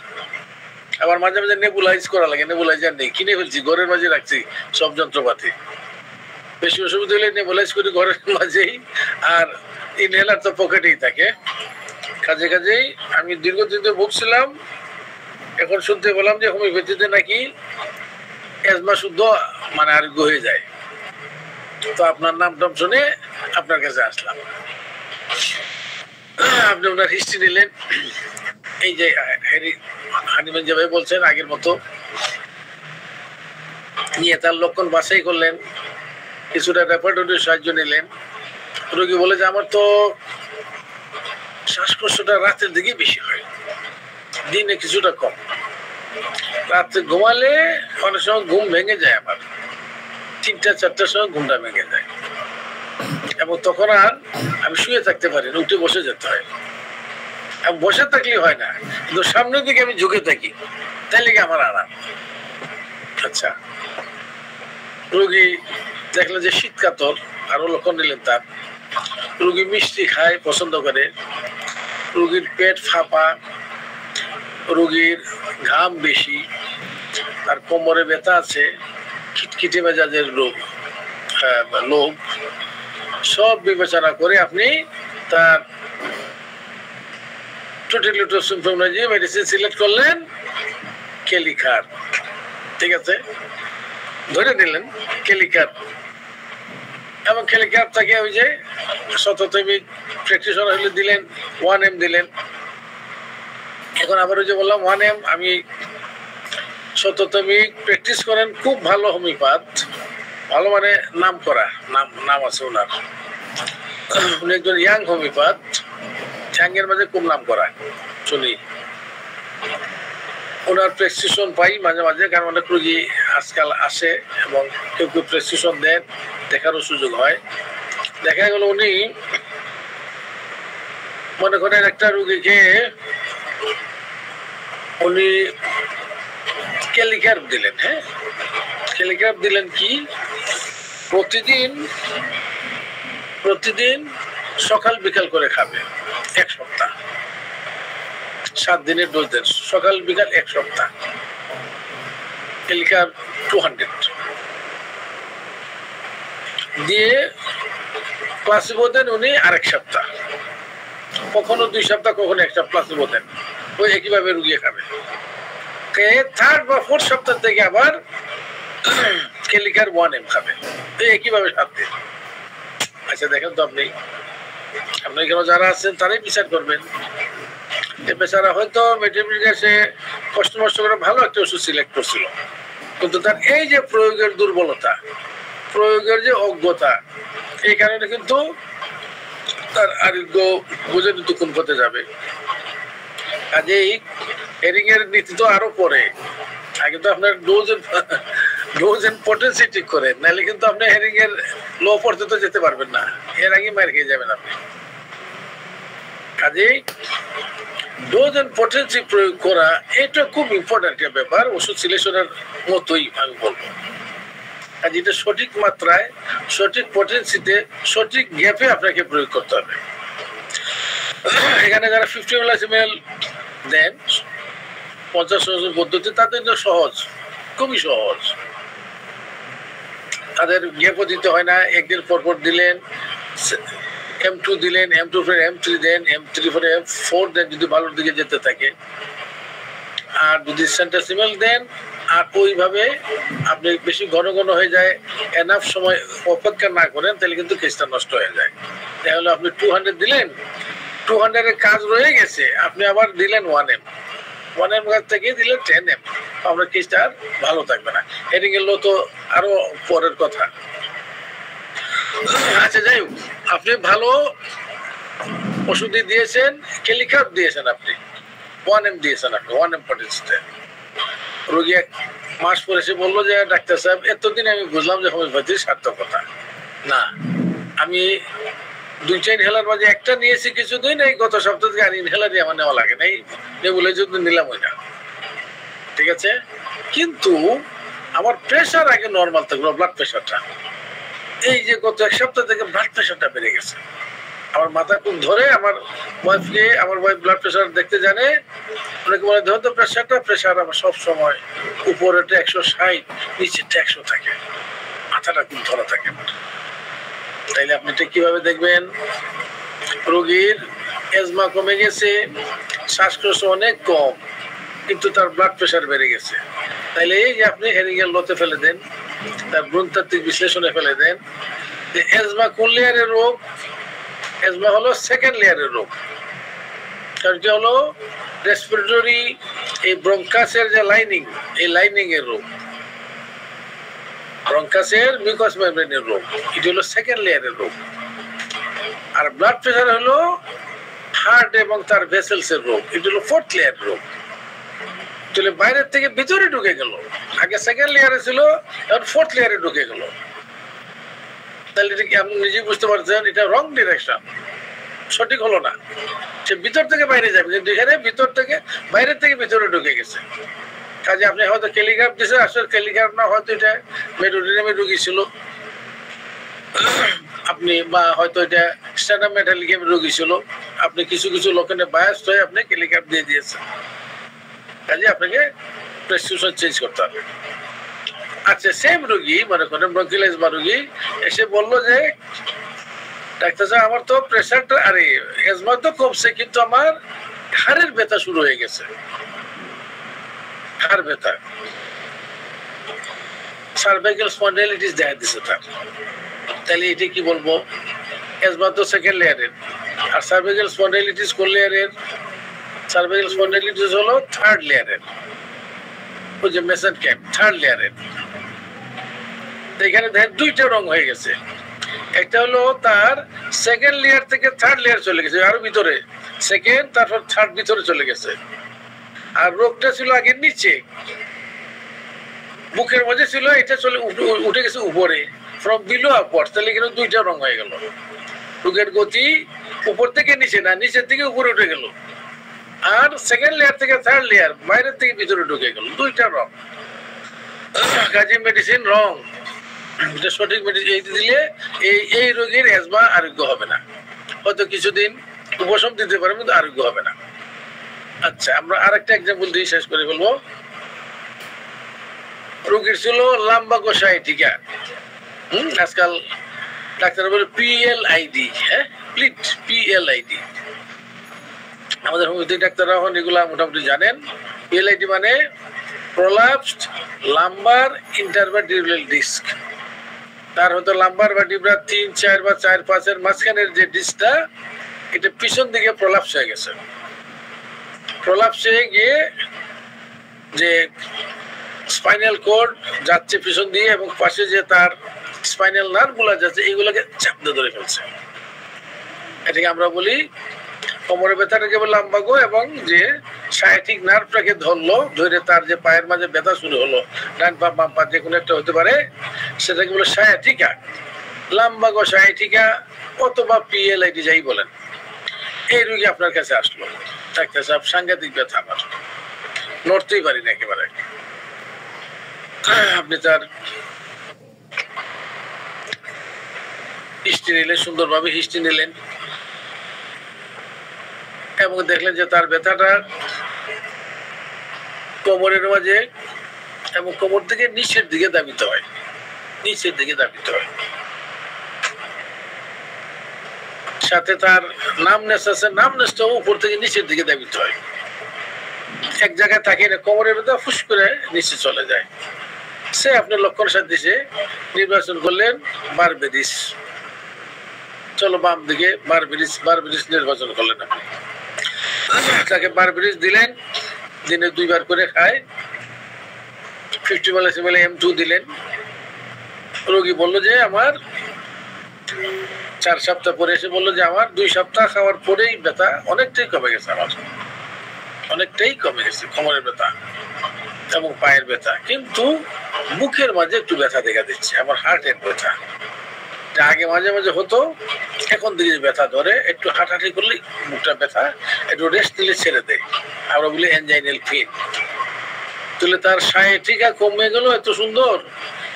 আবার মাঝে মাঝে নেবুলাইজ করা লাগে, নেবুলাইজার নেই, কিনে ফেলছি, ঘরের মাঝে রাখছি সব যন্ত্রপাতি। বেশি অসুবিধা হলে নেবুলাইজ করি ঘরের মাঝেই, আর ইনহেলার তো পকেটেই থাকে। কাজেই আমি দীর্ঘদিন ধরে ভুগছিলাম। এখন শুনতে পেলাম যে হোমিওপ্যাথিতে নাকি অ্যাজমা শুদ্ধ মানে আরোগ্য হয়ে যায়। তো আপনার নাম টাম শুনে আপনার কাছে আসলাম। আপনি ওনার হিস্ট্রি নিলেন, এই যে হানিম্যান যেভাবে বলছেন আগের মতো নিয়ে তার লক্ষণ বাছাই করলেন, কিছুটা রেপার্টরির সাহায্য নিলেন। রোগী বলে যে আমার তো শ্বাসকষ্টটা রাতের দিকে বেশি হয়, দিনে কিছুটা কম, রাত্রে ঘুমালে অনেক সময় ঘুম ভেঙে যায়, আমার 3টা-4টার সময় ঘুমটা ভেঙে যায়, এবং তখন আর আমি শুয়ে থাকতে পারি না, উঠে বসে যেতে হয়। বসে থাকলে হয় না, কিন্তু সামনের দিকে আমি ঝুঁকে থাকি, তাইলে কি আমার আরাম। আচ্ছা, রোগী দেখলো যে শীত কাতর, আরো লক্ষণ নিলেন তার। রোগী মিষ্টি খায়, পছন্দ করে, রোগীর পেট ফাঁপা, রোগীর ঘাম বেশি, তার কোমরে ব্যথা আছে, খিটখিটে মেজাজের লোক, সব বিবেচনা করে আপনি তার টোটালিটো সিম্পটম অনুযায়ী মেডিসিন সিলেক্ট করলেন, কেলিকার। ঠিক আছে, ধরে নিলেন কেলিকার, এবং কেলিকার তাকে ওই যে শততমিক প্র্যাকটিশনার হলে দিলেন, 1M দিলেন। এখন আবার ওই যে বললাম 1M, আমি শততমিক প্র্যাকটিস করেন, খুব ভালো হোমিওপ্যাথ, ভালো মানে নাম করা, নাম আছে ওনার, উনি একজন ইয়াং হোমিওপ্যাথ, চ্যাংয়ের মাঝে খুব নাম করা শুনি। ওনার প্রেসক্রিপশন পাই মাঝে মাঝে, কারণ অনেক রোগী আজকাল আসে এবং কেউ কেউ প্রেসক্রিপশন দেন, দেখারও সুযোগ হয়। দেখা গেল উনি মনে করেন একটা রোগীকে উনি ক্যালিকার্ব দিলেন। হ্যাঁ, ক্যালিকার্ব দিলেন কি, প্রতিদিন সকাল বিকাল করে খাবে 1 সপ্তাহ, 7 দিনের ডোজ দেন, সকাল বিকাল 1 সপ্তাহ। ক্যালিকার্ব 200 দিয়ে প্লাসিবো দেন উনি আরেক সপ্তাহ, কখনো 2 সপ্তাহ, কখনো 1 সপ্তাহ প্লাসিবো দেন, ওই একইভাবে রুগিয়ে খাবে। থার্ড বা 4th সপ্তাহ থেকে আবার কেলিকার 1M খাবে, একইভাবে 7 দিন। আচ্ছা, দেখেন তো আপনি এখানে যারা আছেন তারাই বিচার করবেন। বেচারা হয়তো ম্যাথমেটিক্যাসে কষ্ট মষ্ট করে ভালো একটা ওষুধ সিলেক্ট করছিল, কিন্তু তার এই যে প্রয়োগের দুর্বলতা, প্রয়োগের যে অজ্ঞতা, এই কারণে কিন্তু তার আরোগ্য বুঝে কিন্তু কোন পথে যাবে। কাজেই হেরিং এর নীতি তো আরো পরে, আগে তো আপনার ডোজ এন্ড পটেন্সি ঠিক করেন, নাহলে কিন্তু আপনি হেরিং এর লো পর্যন্ত যেতে পারবেন না, এর আগে মার খেয়ে যাবেন আপনি। কাজেই ডোজ এন্ড পটেন্সি প্রয়োগ করা এটা খুব ইম্পর্টেন্ট একটা ব্যাপার, ওষুধ সিলেকশনের মতোই আমি বলবো। আর যেটা সঠিক মাত্রায়, সঠিক পটেন্সিতে, সঠিক গ্যাপে আপনাকে প্রয়োগ করতে হবে। এখানে যারা 50 ml দেন 50 পদ্ধতি, তাদের জন্য সহজ, খুবই সহজ। তাদের গ্যাপও দিতে হয় না, একদিন পর পর দিলেন, M2 দিলেন, M2 পরে M3 দেন, M3 পরে M4 দেন যদি ভালোর দিকে যেতে থাকে। আর যদি সেন্টাসিমেল দেন আর ওইভাবে আপনি বেশি ঘন ঘন হয়ে যায়, এনাফ সময় অপেক্ষা না করেন, তাহলে কিন্তু কেসটা নষ্ট হয়ে যায়। তাহলে আপনি 200 দিলেন, 200 এর কাজ রয়ে গেছে, আপনি আবার দিলেন 1M, 1M কাছ থেকে দিলেন 10M, আপনার কেসটা আর ভালো থাকবে না। হেডিং এর লো তো আরো পরের কথা। আচ্ছা যাই হোক, আপনি ভালো ওষুধই দিয়েছেন, কেলিকাপ দিয়েছেন, আপনি 1M দিয়েছেন, আপনি 1M পটেন্সিতে। রোগী 1 মাস পরে এসে বললো যে ডাক্তার সাহেব এতদিন আমি বুঝলাম যে হোমিওপ্যাথির সার্থকতা না, আমি 2টা ইনহেলার মাঝে একটা নিয়েছি কিছুদিন, এই গত সপ্তাহ থেকে আর ইনহেলারই আমার নেওয়া লাগে না, এই নেবুলাইজার নিলাম ওই না, ঠিক আছে। কিন্তু আমার প্রেশার আগে নর্মাল থাকলো, ব্লাড প্রেশারটা, এই যে গত 1 সপ্তাহ থেকে ব্লাড প্রেশারটা বেড়ে গেছে। আমার মাথা খুব ধরে, আমার ওয়াইফকে, আমার ওয়াইফ ব্লাড প্রেশার দেখতে জানে, অনেকে বলে ধরো তো প্রেশার আমার সব সময় উপরেটা 160, নিচেরটা 100 থাকে, মাথাটা খুব ধরা থাকে। তাইলে আপনি এটা কিভাবে দেখবেন? রোগীর এজমা কমে গেছে, শ্বাসকষ্ট অনেক কম, কিন্তু তার ব্লাড প্রেশার বেড়ে গেছে। তাইলে এই যে আপনি হেরিং এর লোতে ফেলে দেন, তার গ্রন্থাত্মিক বিশ্লেষণে ফেলে দেন যে এজমা কোন লেয়ারের রোগ। এজমা হলো সেকেন্ড লেয়ারের রোগ, কারণ কি হলো রেসপিরেটরি এই ব্রঙ্কাসের যে লাইনিং, এই লাইনিং এর রোগ, ব্রঙ্কাসের মিউকাস মেমব্রেনের রোগ, এটা হলো সেকেন্ড লেয়ারের রোগ। আর ব্লাড প্রেশার হলো হার্ট এবং তার ভেসেলস এর রোগ, এটা হলো 4th লেয়ারের রোগ। তাহলে বাইরের থেকে ভিতরে ঢুকে গেল, আগে সেকেন্ড লেয়ারে ছিল, এখন 4th লেয়ারে ঢুকে গেল। তাহলে এটা কি আপনি নিজেই বুঝতে পারছেন, এটা রং ডিরেকশন, সঠিক হলো না। সে ভিতর থেকে বাইরে যাবে, কিন্তু এখানে ভিতর থেকে বাইরের থেকে ভিতরে ঢুকে গেছে। কাজে আপনি হয়তো কেলিগ্রাফ দিয়েছে, আসলে কেলিগ্রাফ না, হয়তো এটা মেডোডিনামে রোগী ছিল আপনি, বা হয়তো এটা স্ট্যান্ডার্ড মেটালিকের রোগী ছিল, আপনি কিছু কিছু লোকের বায়াস হয়ে আপনি কেলিগ্রাফ দিয়ে দিয়েছেন। কাজে আপনাকে প্রেসক্রিপশন চেঞ্জ করতে হবে। আচ্ছা, সেম রোগী, মনে করেন ব্রঙ্কিয়াল এজমা রোগী এসে বললো যে ডাক্তার সাহেব আমার তো প্রেশারটা, আরে এজমা তো কমছে, কিন্তু আমার হাড়ের ব্যথা শুরু হয়ে গেছে, হাড় ব্যথা, সার্ভাইকাল স্পন্ডাইলিটিস দেখা দিচ্ছে তার। তাহলে এটা কি বলবো? এজমা তো সেকেন্ড লেয়ারের, আর সার্ভাইকাল স্পন্ডাইলিটিস কোন লেয়ারের? সার্ভাইকাল স্পন্ডাইলিটিস হলো 3rd লেয়ারের, ওই যে মেসেন্ট ক্যাম্প 3rd লেয়ারের। এখানে দেখেন 2টা রং হয়ে গেছে, একটা হলো তার সেকেন্ড লেয়ার থেকে 3rd লেয়ার চলে গেছে, আরো ভিতরে সেকেন্ড, তারপর 3rd ভিতরে চলে গেছে। আর রোগটা ছিল আগে নিচে, বুকের মধ্যে ছিল, এটা চলে উঠে গেছে উপরে, ফ্রম বিলো আপওয়ার্ড। তাহলে কিন্তু 2টা রং হয়ে গেল, রোগের গতি উপর থেকে নিচে না, নিচের থেকে উপরে উঠে গেল। আর সেকেন্ড লেয়ার থেকে 3rd লেয়ার, বাইরের থেকে ভিতরে ঢুকে গেল, 2টা রং। কাজে মেডিসিন রং, এটা সঠিক মেডিসিন দিলে এই রোগীর এজমা আরোগ্য হবে না, হয়তো কিছুদিন উপশম দিতে পারে, কিন্তু আরোগ্য হবে না। আচ্ছা, আমরা আরেকটা এক্সাম্পল দিয়ে শেষ করে ফেলবো। রোগীর ছিল লাম্বাকো সাইটিকা, আজকাল ডাক্তার বলে PLID, হ্যাঁ PLID। আমাদের হোমিওপ্যাথি ডাক্তাররা এখন এগুলা মোটামুটি জানেন। PLID মানে প্রলাপসড লাম্বার ইন্টারভার্টিব্রাল ডিস্ক। তার হয়তো লাম্বার বা ডিব্রা 3, 4 বা 4, 5 মাঝখানের যে ডিস্কটা, এটা পিছন দিকে প্রলাপস হয়ে গেছে। প্রলাপস হয়ে গিয়ে যে স্পাইনাল কোর্ড যাচ্ছে পিছন দিয়ে এবং পাশে যে তার স্পাইনাল নার্ভ গুলা যাচ্ছে এইগুলোকে চাপতে ধরে ফেলছে। এটাকে আমরা বলি কোমরের ব্যথাটাকে লাম্বাগো, এবং যে সায়াটিক নার্ভটাকে ধরলো, ধরে তার যে পায়ের মাঝে ব্যথা শুরু হলো, ডান পা বাম পা যে কোনো একটা হতে পারে, সেটাকে বলে সায়াটিকা, লাম্বাগো সায়াটিকা অথবা পিএলআইটি যাই বলেন। এই রোগী আপনার কাছে আসলো, ডাক্তার সাহেব সাংঘাতিক ব্যথা, আমার নড়তেই পারি না একেবারে। আপনি তার হিস্ট্রি নিলেন, সুন্দরভাবে হিস্ট্রি নিলেন এবং দেখলেন যে তার ব্যথাটা কোমরের মাঝে এবং কোমর থেকে নিচের দিকে দাবিত হয়, নিচের দিকে দাবিত হয়। সাথে তার নামনেস আছে, নামনেসটাও উপর থেকে নিচের দিকে দাবিত হয়। এক জায়গায় থাকে না, কোমরের ব্যথা ফুস করে নিচে চলে যায়। সে আপনার লক্ষণ সাদৃশ্যে নির্বাচন করলেন বারবেরিস। চলো বাম দিকে বারবেরিস, বারবেরিস নির্বাচন করলেন আপনি। তাকে বারবেরিস দিলেন, দিনে 2 বার করে খায়, 50 ml M2 দিলেন। রোগী বলল যে আমার 4 সপ্তাহ পরে এসে বললো যে আমার 2 সপ্তাহ খাওয়ার পরেই ব্যথা অনেকটাই কমে গেছে, আমার অনেকটাই কমে গেছে কোমরের ব্যথা এবং পায়ের ব্যথা, কিন্তু বুকের মাঝে একটু ব্যথা দেখা দিচ্ছে, আমার হার্টের ব্যথা। যা আগে মাঝে মাঝে হতো, এখন দিকে ব্যথা ধরে, একটু হাঁটাহাঁটি করলে বুকটা ব্যথা, একটু রেস্ট নিলে ছেড়ে দেয়, আমরা বলি এনজাইনাল পেইন। তাহলে তার সায়াটিকা কমে গেল এত সুন্দর,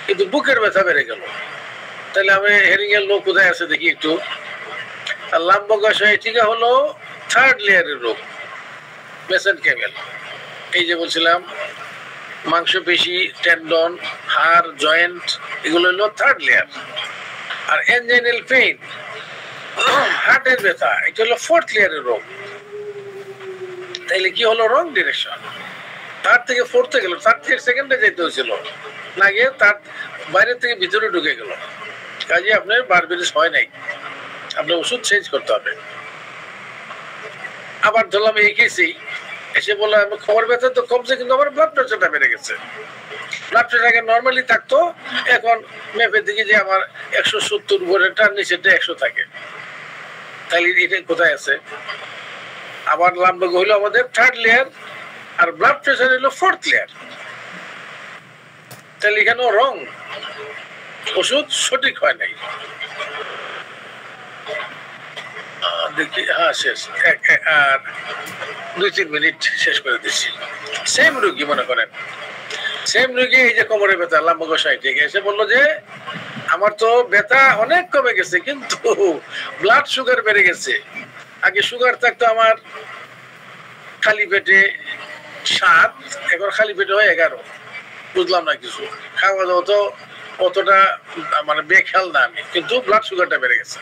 কিন্তু বুকের ব্যথা বেড়ে গেল। তাহলে আমি হেরিং এর লোক কোথায় আছে দেখি একটু। আর লাম্বাগো সায়াটিকা হলো 3rd লেয়ারের রোগ, মেসেনকেমেল। এই যে বলছিলাম মাংসপেশি, টেন্ডন, হাড়, জয়েন্ট, এগুলো হলো 3rd লেয়ার। আর এনজাইনাল পেইন, হার্টের ব্যথা, এটা হলো 4th লেয়ারের রোগ। তাইলে কি হলো, রং ডিরেকশন। 3rd থেকে 4th গেল, 3rd থেকে 2nd-এ যেতে হয়েছিল, না গিয়ে তার বাইরে থেকে ভিতরে ঢুকে গেল। কাজে আপনার বারবেরিস হয় নাই, আপনার ওষুধ চেঞ্জ করতে হবে। আবার ধরলাম এই কেসেই এসে বললাম আমি কোমর ব্যথা তো কমছে, কিন্তু আমার ব্লাড প্রেশারটা বেড়ে গেছে। ব্লাড প্রেশার আগে নর্মালি থাকতো, এখন মেপে দেখি যে আমার 170 উপরেরটা, নিচেরটা 100 থাকে। তাহলে এটা কোথায় আছে? আবার লাম্বাগো হইলো আমাদের 3rd লেয়ার, আর ব্লাড প্রেশার হইলো 4th লেয়ার। তাহলে এখানেও রং, ওষুধ সঠিক হয় নাই। দেখি, হ্যাঁ শেষ, আর 2-3 মিনিট শেষ করে দিচ্ছি। সেম রোগী মনে করেন, সেম রোগী এই যে কোমরের ব্যথা, লাম্বাগো সায়াটিকা, এসে বললো যে আমার তো ব্যথা অনেক কমে গেছে, কিন্তু ব্লাড সুগার বেড়ে গেছে। আগে সুগার থাকতো আমার খালি পেটে 7, এখন খালি পেটে হয় 11। বুঝলাম না কিছু, খাওয়া দাওয়া তো অতটা মানে বেখেয়াল না আমি, কিন্তু ব্লাড সুগারটা বেড়ে গেছে।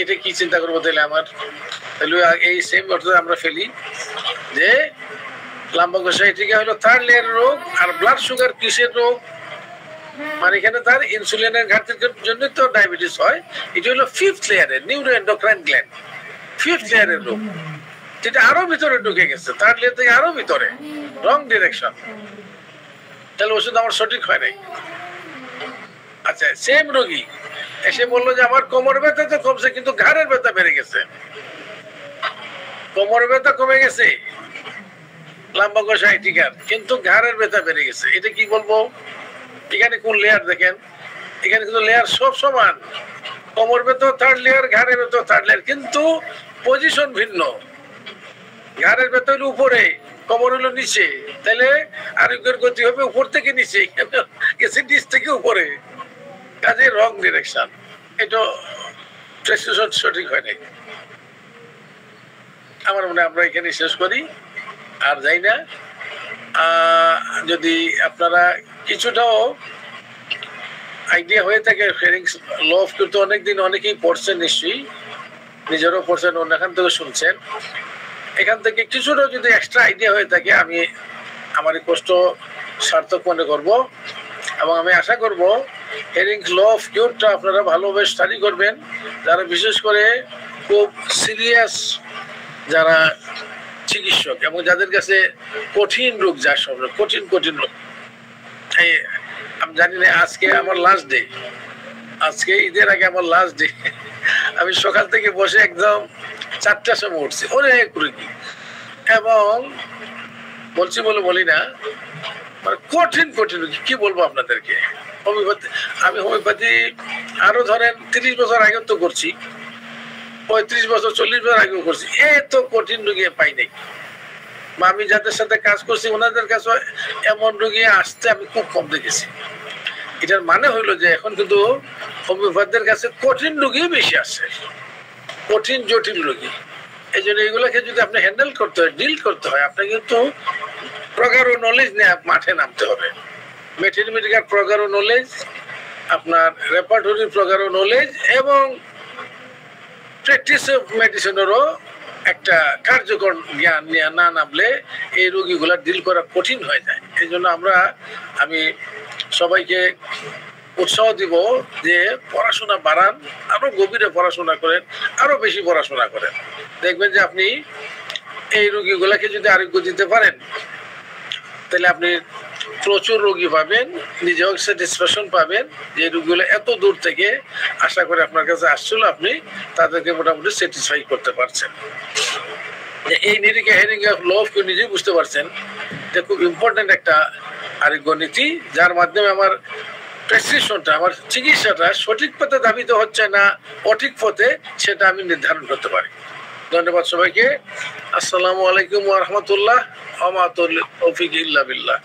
এটা কি চিন্তা করবো তাহলে আমার? তাহলে এই সেম অর্থে আমরা ফেলি যে লাম্বাগো সায়াটিকা হলো 3rd লেয়ারের রোগ, আর ব্লাড সুগার কিসের রোগ? মানে এখানে তার ইনসুলিনের ঘাটতির জন্য তো ডায়াবেটিস হয়। এটা হলো 5th লেয়ারের নিউরো এন্ডোক্রাইন গ্ল্যান্ড, 5th লেয়ারের রোগ, যেটা আরো ভিতরে ঢুকে গেছে, 3rd লেয়ার থেকে আরো ভিতরে, রং ডিরেকশন। তাহলে ওষুধ আমার সঠিক হয় নাই। আচ্ছা, সেম রোগী এসে বললো যে আমার কোমর ব্যথা তো কমছে, কিন্তু ঘাড়ের ব্যথা বেড়ে গেছে। কোমর ব্যথা কমে গেছে লাম্বাগো সায়াটিকার, কিন্তু ঘাড়ের ব্যথা বেড়ে গেছে। এটা কি বলবো? এখানে কোন লেয়ার দেখেন, এখানে কিন্তু লেয়ার সব সমান, কোমর ব্যথা 3rd লেয়ার, ঘাড়ের ব্যথা 3rd লেয়ার, কিন্তু পজিশন ভিন্ন। ঘাড়ের ব্যথা হলো উপরে, কোমর হলো নিচে, তাহলে আরোগ্যের গতি হবে উপর থেকে নিচে, গেছে নিচ থেকে উপরে। কাজে রং ডিরেকশন, এটা প্রেসক্রিপশন সঠিক হয় নাই। আমার মনে হয় আমরা এখানে শেষ করি, আর যাই না। যদি আপনারা কিছুটাও আইডিয়া হয়ে থাকে, ফেরিংস ল অফ কিন্তু অনেকদিন অনেকেই পড়ছেন, নিশ্চয়ই নিজেরও পড়ছেন, অন্য এখান থেকে শুনছেন। এখান থেকে কিছুটা যদি এক্সট্রা আইডিয়া হয়ে থাকে, আমি আমার এই কষ্ট সার্থক মনে করব, এবং আমি আশা করব হেরিংস ল অফ কিউরটা আপনারা ভালোভাবে স্টাডি করবেন। যারা বিশেষ করে খুব সিরিয়াস, যারা চিকিৎসক এবং যাদের কাছে কঠিন রোগ, যার সব কঠিন কঠিন রোগ, আমি জানি না আজকে আমার লাস্ট ডে, আজকে ঈদের আগে আমার লাস্ট ডে। আমি সকাল থেকে বসে একদম 4টার সময় উঠছি, অনেক রোগী, এবং বলছি বলে বলি না, মানে কঠিন কঠিন রোগী। কি বলবো আপনাদেরকে, হোমিওপ্যাথি, আমি হোমিওপ্যাথি আরো ধরেন 30 বছর আগেও তো করছি, 35 বছর 40 বছর আগেও করছি, এত কঠিন রোগী পাই নাই। বা আমি যাদের সাথে কাজ করছি ওনাদের কাছে এমন রোগী আসতে আমি খুব কম দেখেছি। এটার মানে হইলো যে এখন কিন্তু হোমিওপ্যাথির কাছে কঠিন রোগী বেশি আসে, কঠিন জটিল রোগী। এই জন্য এগুলোকে যদি আপনি হ্যান্ডেল করতে হয়, ডিল করতে হয়, আপনাকে কিন্তু প্রগাঢ় নলেজ নিয়ে মাঠে নামতে হবে। ম্যাথমেটিক্যাল প্রগাঢ় নলেজ, আপনার রেপার্টরি প্রগাঢ় নলেজ, এবং প্র্যাকটিস অফ মেডিসিনেরও একটা কার্যকর জ্ঞান নিয়ে না নামলে এই রোগীগুলা ডিল করা কঠিন হয়ে যায়। এই জন্য আমি সবাইকে উৎসাহ দিব যে পড়াশোনা বাড়ান, আরো গভীরে পড়াশোনা করেন, আরো বেশি পড়াশোনা করেন। দেখবেন যে আপনি এই রোগীগুলাকে যদি আরোগ্য দিতে পারেন, তাহলে আপনি প্রচুর রোগী পাবেন, নিজেও স্যাটিসফ্যাকশন পাবেন যে রোগীগুলো এত দূর থেকে আশা করে আপনার কাছে আসছিল, আপনি তাদেরকে মোটামুটি স্যাটিসফাই করতে পারছেন। এই নিরিখে হেরিং অফ লভ নিজেই বুঝতে পারছেন যে খুব ইম্পর্টেন্ট একটা আরোগ্য নীতি, যার মাধ্যমে আমার প্রেসক্রিপশনটা, আমার চিকিৎসাটা সঠিক পথে ধাবিত হচ্ছে না অঠিক পথে, সেটা আমি নির্ধারণ করতে পারি। ধন্যবাদ সবাইকে। আসসালামু আলাইকুম ওয়া রাহমাতুল্লাহ ওয়া মা তৌফিক ইল্লা বিল্লাহ।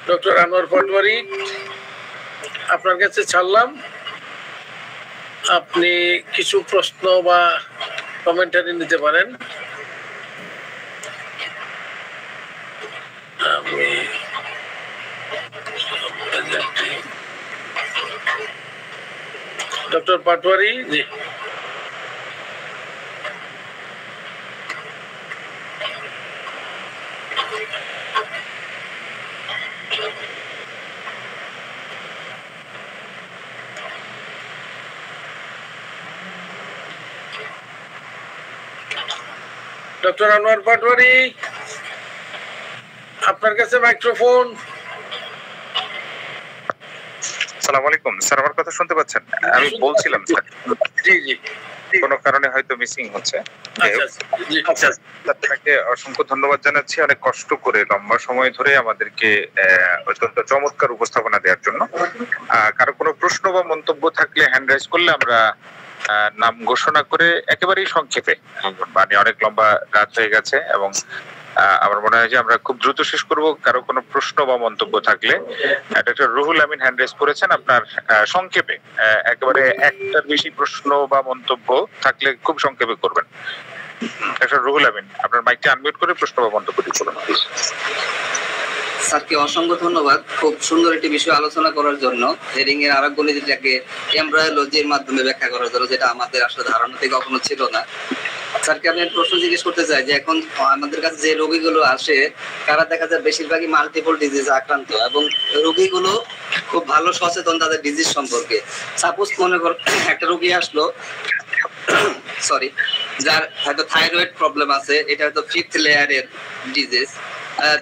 ডক্টর আনোয়ার পাটোয়ারি আপনার কাছে ছাড়লাম, আপনি কিছু প্রশ্ন বা কমেন্টারি নিতে পারেন। আমি ডক্টর পাটোয়ারি, জি। ডক্টর আনোয়ার পাটোয়ারি, আপনার কাছে মাইক্রোফোন। আসসালামু আলাইকুম স্যার, আমার কথা শুনতে পাচ্ছেন? আমি বলছিলাম স্যার, জি জি, কোনো কারণে হয়তো মিসিং হচ্ছে। আপনাকে অসংখ্য ধন্যবাদ জানাচ্ছি, অনেক কষ্ট করে লম্বা সময় ধরে আমাদেরকে অত্যন্ত চমৎকার উপস্থাপনা দেওয়ার জন্য। কারো কোনো প্রশ্ন বা মন্তব্য থাকলে হ্যান্ড রাইজ করলে আমরা নাম ঘোষণা করে একেবারেই সংক্ষেপে, মানে অনেক লম্বা রাত হয়ে গেছে এবং আমার মনে হয় যে আমরা খুব দ্রুত শেষ করব। কারো কোনো প্রশ্ন বা মন্তব্য থাকলে, doctor Ruhul Amin hand raise করেছেন, আপনার সংক্ষেপে একেবারে একটার বেশি প্রশ্ন বা মন্তব্য থাকলে খুব সংক্ষেপে করবেন। ডক্টর রুহুল আমিন, আপনার মাইকটা আনমিউট করে প্রশ্ন বা মন্তব্যটি করুন। স্যারকে অসংখ্য ধন্যবাদ খুব সুন্দর একটি বিষয় আলোচনা করার জন্য, হেরিং এর আরোগ্য নীতিটাকে এমব্রায়োলজির মাধ্যমে ব্যাখ্যা করার জন্য, যেটা আমাদের আসলে ধারণা থেকে কখনো ছিল না। স্যারকে আমি প্রশ্ন জিজ্ঞেস করতে চাই যে এখন আমাদের কাছে যে রোগীগুলো আসে তারা দেখা যায় বেশিরভাগই মাল্টিপল ডিজিজ আক্রান্ত, এবং রোগীগুলো খুব ভালো সচেতন তাদের ডিজিজ সম্পর্কে। সাপোজ মনে কর একটা রোগী আসলো, সরি, যার হয়তো থাইরয়েড প্রবলেম আছে, এটা হয়তো 5th লেয়ারের ডিজিজ।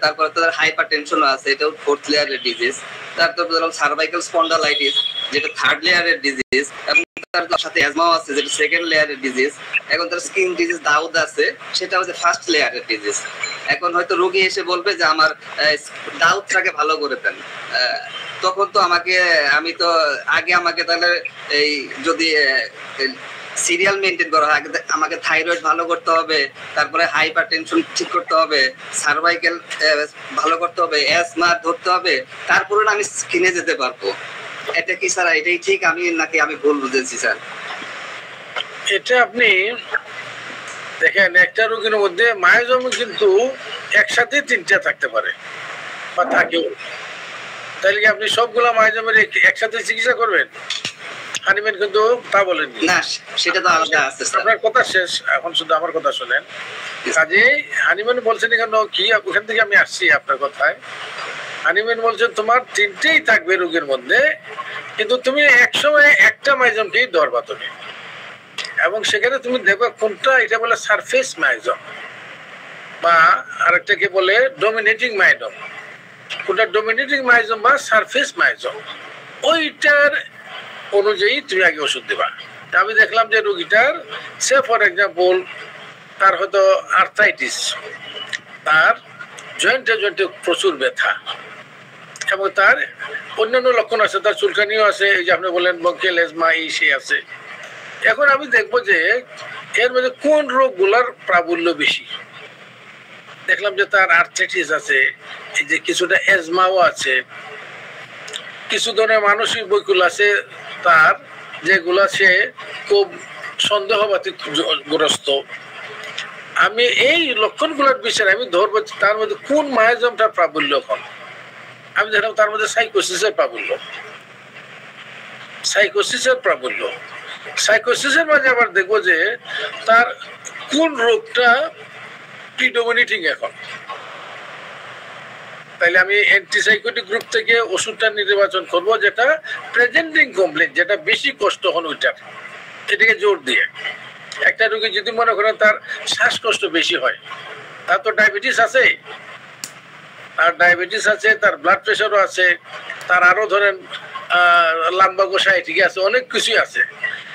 তারপরে তাদের হাইপার টেনশনও আছে, এটাও 4th লেয়ারের ডিজিজ। তারপর সার্ভাইকাল স্পন্ডালাইটিস, যেটা 3rd লেয়ারের ডিজিজ, এবং তার সাথে অ্যাজমাও আছে, যেটা 2nd লেয়ারের ডিজিজ। এখন তার স্কিন ডিজিজ দাউদ আছে, সেটা হচ্ছে 1st লেয়ারের ডিজিজ। এখন হয়তো রোগী এসে বলবে যে আমার দাউদটাকে ভালো করে দেন, তখন তো আমি তো আগে আমাকে তাহলে এই যদি সিরিয়াল মেনটেন করা হয়, আমাকে থাইরয়েড ভালো করতে হবে, তারপরে হাইপার টেনশন ঠিক করতে হবে, সার্ভাইকেল ভালো করতে হবে, অ্যাজমা ধরতে হবে, তারপরে আমি স্কিনে যেতে পারবো। এটা কি স্যার এটাই ঠিক নাকি আমি ভুল বুঝেছি স্যার? এটা আপনি দেখেন, একটা রোগীর মধ্যে মায়োজম কিন্তু একসাথে 3টা থাকতে পারে বা থাকেও। তাহলে কি আপনি সবগুলা মায়োজমের একসাথে চিকিৎসা করবেন? হানিম্যান কিন্তু তা বলেননি। না, সেটা তো আলাদা আছে স্যার। আপনার কথা শেষ, এখন শুধু আমার কথা শুনেন। কাজে হানিম্যান বলছেন কেন কি, ওখান থেকে আমি আসছি আপনার কথায়। হানিম্যান বলছেন তোমার 3টেই থাকবে রোগীর মধ্যে, কিন্তু তুমি একসময় একটা মায়োজমকেই ধরবা তুমি, এবং সেখানে তুমি দেখবে কোনটা, এটা বলে সারফেস মায়োজম। বা আরেকটাকে বলে ডমিনেটিং মায়োজম, কোনটা ডমিনেটিং মায়োজম বা সারফেস মায়োজম, ওইটার অনুযায়ী তুমি আগে ওষুধ দিবা। আমি দেখলাম যে রোগীটার সে ফর এক্সাম্পল তার হয়তো আর্থ্রাইটিস, তার জয়েন্টে জয়েন্টে প্রচুর ব্যথা এবং তার অন্যান্য লক্ষণ আছে, তার চুলকানিও আছে, এই যে আপনি বললেন ব্রঙ্কিয়াল এজমা এই সে আছে। এখন আমি দেখবো যে এর মধ্যে কোন রোগগুলার প্রাবল্য বেশি। দেখলাম যে তার আর্থ্রাইটিস আছে, এই যে কিছুটা এজমাও আছে, কিছু ধরনের মানসিক বৈকল্য আছে তার, যেগুলা সে খুব সন্দেহবাতিগ্রস্ত। আমি এই লক্ষণগুলোর বিষয়ে আমি ধরবো তার মধ্যে কোন মায়োজমটা প্রাবল্য। এখন আমি দেখলাম তার মধ্যে সাইকোসিসের প্রাবল্য, সাইকোসিসের মাঝে আবার দেখবো যে তার কোন রোগটা প্রিডোমিনেটিং এখন। তাইলে আমি অ্যান্টিসাইকোটিক গ্রুপ থেকে ওষুধটা নির্বাচন করব যেটা প্রেজেন্টিং কমপ্লেন, যেটা বেশি কষ্ট হন ওইটার, এটাকে জোর দিয়ে। একটা রোগী যদি মনে করেন তার শ্বাসকষ্ট বেশি হয়, তার তো ডায়াবেটিস আছে, তার ব্লাড প্রেশারও আছে, তার আরো ধরেন লাম্বা গোসাই ঠিক আছে, অনেক কিছুই আছে,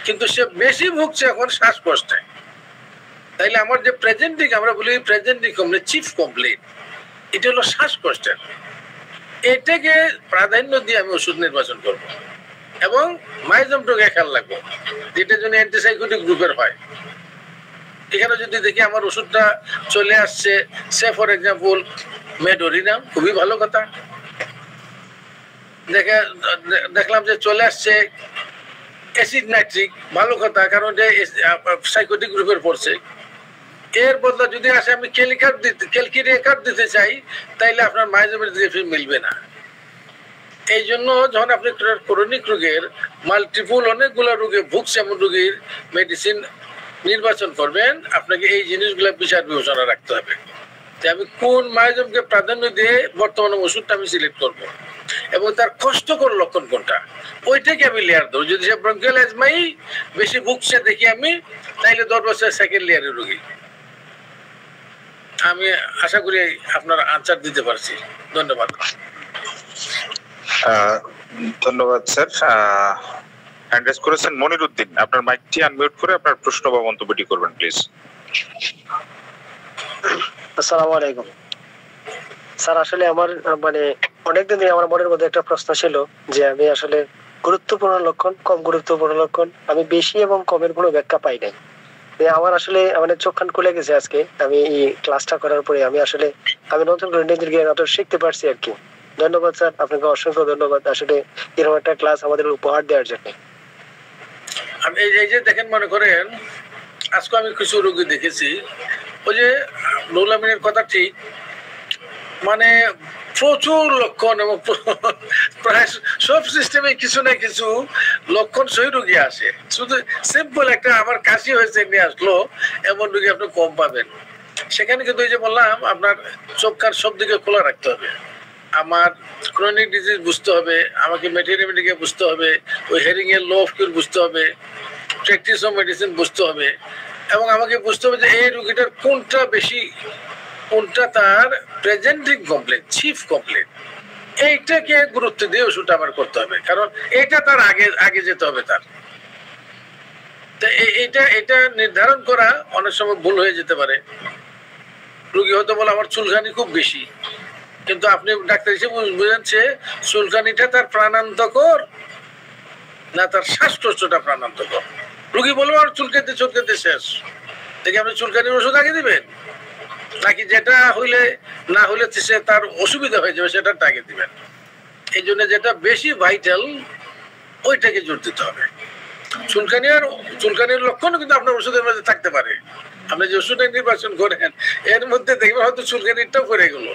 কিন্তু সে বেশি ভুগছে এখন শ্বাসকষ্টে। তাইলে আমার যে প্রেজেন্টিং, আমরা বলি প্রেজেন্টিং কমপ্লেন, চিফ কমপ্লেন, এটা হলো শ্বাসকষ্টের। এটাকে প্রাধান্য দিয়ে আমি ওষুধ নির্বাচন করব এবং মায়োজমটাকে খেয়াল রাখবো, যেটা জন্য অ্যান্টিসাইকোটিক গ্রুপের হয়। এখানে যদি দেখি আমার ওষুধটা চলে আসছে সে ফর এক্সাম্পল মেডোরিনাম, খুবই ভালো কথা। দেখলাম যে চলে আসছে অ্যাসিড নাইট্রিক, ভালো কথা, কারণ এটা সাইকোটিক গ্রুপের পড়ছে। এর বদলা যদি আসে আমি ক্যালকিরিয়াকার্ড দিতে চাই, তাইলে আপনার মায়োজমের দিকে মিলবে না। এই জন্য যখন আপনি ক্রনিক রোগের মাল্টিপল অনেকগুলো রোগে ভুগছে এমন রোগীর মেডিসিন নির্বাচন করবেন, আপনাকে এই জিনিসগুলো বিচার বিবেচনা রাখতে হবে যে আমি কোন মায়োজমকে প্রাধান্য দিয়ে বর্তমানে ওষুধটা আমি সিলেক্ট করব এবং তার কষ্টকর লক্ষণ কোনটা, ওইটাকে আমি লেয়ার দেবো। যদি সে ব্রঙ্কিয়াল এজমাই বেশি ভুগছে দেখি আমি, তাইলে 10 বছর সেকেন্ড লেয়ারের রোগী। আমি আশা করি আপনার আনসার দিতে পারছি। ধন্যবাদ। ধন্যবাদ স্যার। হ্যান্ড রেজ করেছেন মনিরউদ্দিন, আপনার মাইকটি আনমিউট করে আপনার প্রশ্ন বা মন্তব্যটি করবেন প্লিজ। আসসালামু আলাইকুম স্যার। আসলে আমার মানে অনেকদিন ধরে আমার মনের মধ্যে একটা প্রশ্ন ছিল যে আমি আসলে গুরুত্বপূর্ণ লক্ষণ, কম গুরুত্বপূর্ণ লক্ষণ, আমি বেশি এবং কমের কোনো ব্যাখ্যা পাই নাই। আমার আসলে আমাদের চোখ কান খুলে গেছে আজকে আমি এই ক্লাসটা করার পরে। আমি নতুন করে নিজের জ্ঞান শিখতে পারছি আর কি। ধন্যবাদ স্যার, আপনাকে অসংখ্য ধন্যবাদ আসলে এরকম একটা ক্লাস আমাদের উপহার দেওয়ার জন্য। আমি এই যে দেখেন, মনে করেন আজকে আমি কিছু রোগী দেখেছি, ওই যে নুরুল আমিনের কথা ঠিক, মানে প্রচুর লক্ষণ এবং প্রায় সব সিস্টেমে কিছু না কিছু লক্ষণ সহি রোগী আসে। শুধু সিম্পল একটা আমার কাশি হয়েছে নিয়ে আসলো, এমন রোগী আপনি কম পাবেন। সেখানে কিন্তু এই যে বললাম আপনার চোখ কান সব দিকে খোলা রাখতে হবে। আমার ক্রনিক ডিজিজ বুঝতে হবে, আমাকে মেটেরিয়ালিটিকে বুঝতে হবে, ওই হেরিং এর লো অফ কিউর বুঝতে হবে, প্র্যাকটিস অফ মেডিসিন বুঝতে হবে, এবং আমাকে বুঝতে হবে যে এই রোগীটার কোনটা বেশি, কোনটা তার প্রেজেন্টিং কমপ্লেন, চিফ কমপ্লেন, এইটাকে গুরুত্ব দিয়ে ওষুধটা আমার করতে হবে, কারণ এটা তার আগে যেতে হবে তার। এটা নির্ধারণ করা অনেক সময় ভুল হয়ে যেতে পারে। রোগী হয়তো বলে আমার চুলকানি খুব বেশি, কিন্তু আপনি ডাক্তার হিসেবে বুঝেছে চুলকানিটা তার প্রাণান্তকর না তার শ্বাসকষ্টটা প্রাণান্তকর। রোগী বলবো আমার চুলকাতে শেষ, দেখি আপনি চুলকানির ওষুধ আগে দিবেন, নাকি যেটা হইলে না হইলে সে তার অসুবিধা হয়ে যাবে সেটা আগে দিবেন। এই জন্য যেটা বেশি ভাইটাল ওইটাকে জোর দিতে হবে। চুলকানির লক্ষণ কিন্তু আপনার ওষুধের মধ্যে থাকতে পারে। আপনি যে ওষুধটা নির্বাচন করেন এর মধ্যে দেখবেন হয়তো চুলকানিটাও করে গেল,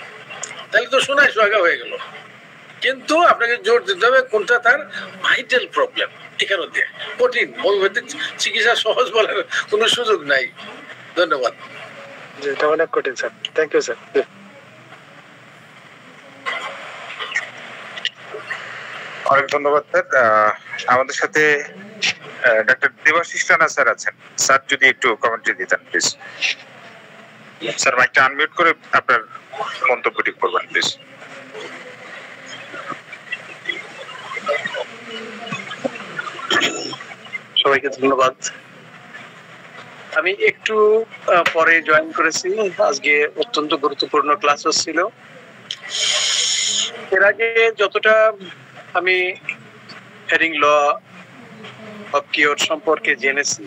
তাহলে তো শোনায় সোহাগা হয়ে গেল। কিন্তু আপনাকে জোর দিতে হবে কোনটা তার ভাইটাল প্রবলেম। এখানে দিয়ে কঠিন হোমিওপ্যাথিক চিকিৎসা সহজ বলার কোনো সুযোগ নাই। ধন্যবাদ। এটা অনেক কঠিন স্যার, থ্যাংক ইউ স্যার। অনেক ধন্যবাদ স্যার। আমাদের সাথে ডাক্তার দেবাশিস রানা স্যার আছেন, স্যার যদি একটু কমেন্ট্রি দিতেন প্লিজ। স্যার মাইকটা আনমিউট করে আপনার মন্তব্যটি করবেন প্লিজ। সবাইকে ধন্যবাদ। আমি একটু পরে জয়েন করেছি, আজকে অত্যন্ত গুরুত্বপূর্ণ ক্লাস হচ্ছিল। এর আগে যতটা আমি হেডিং ল অফ কিওর সম্পর্কে জেনেছি,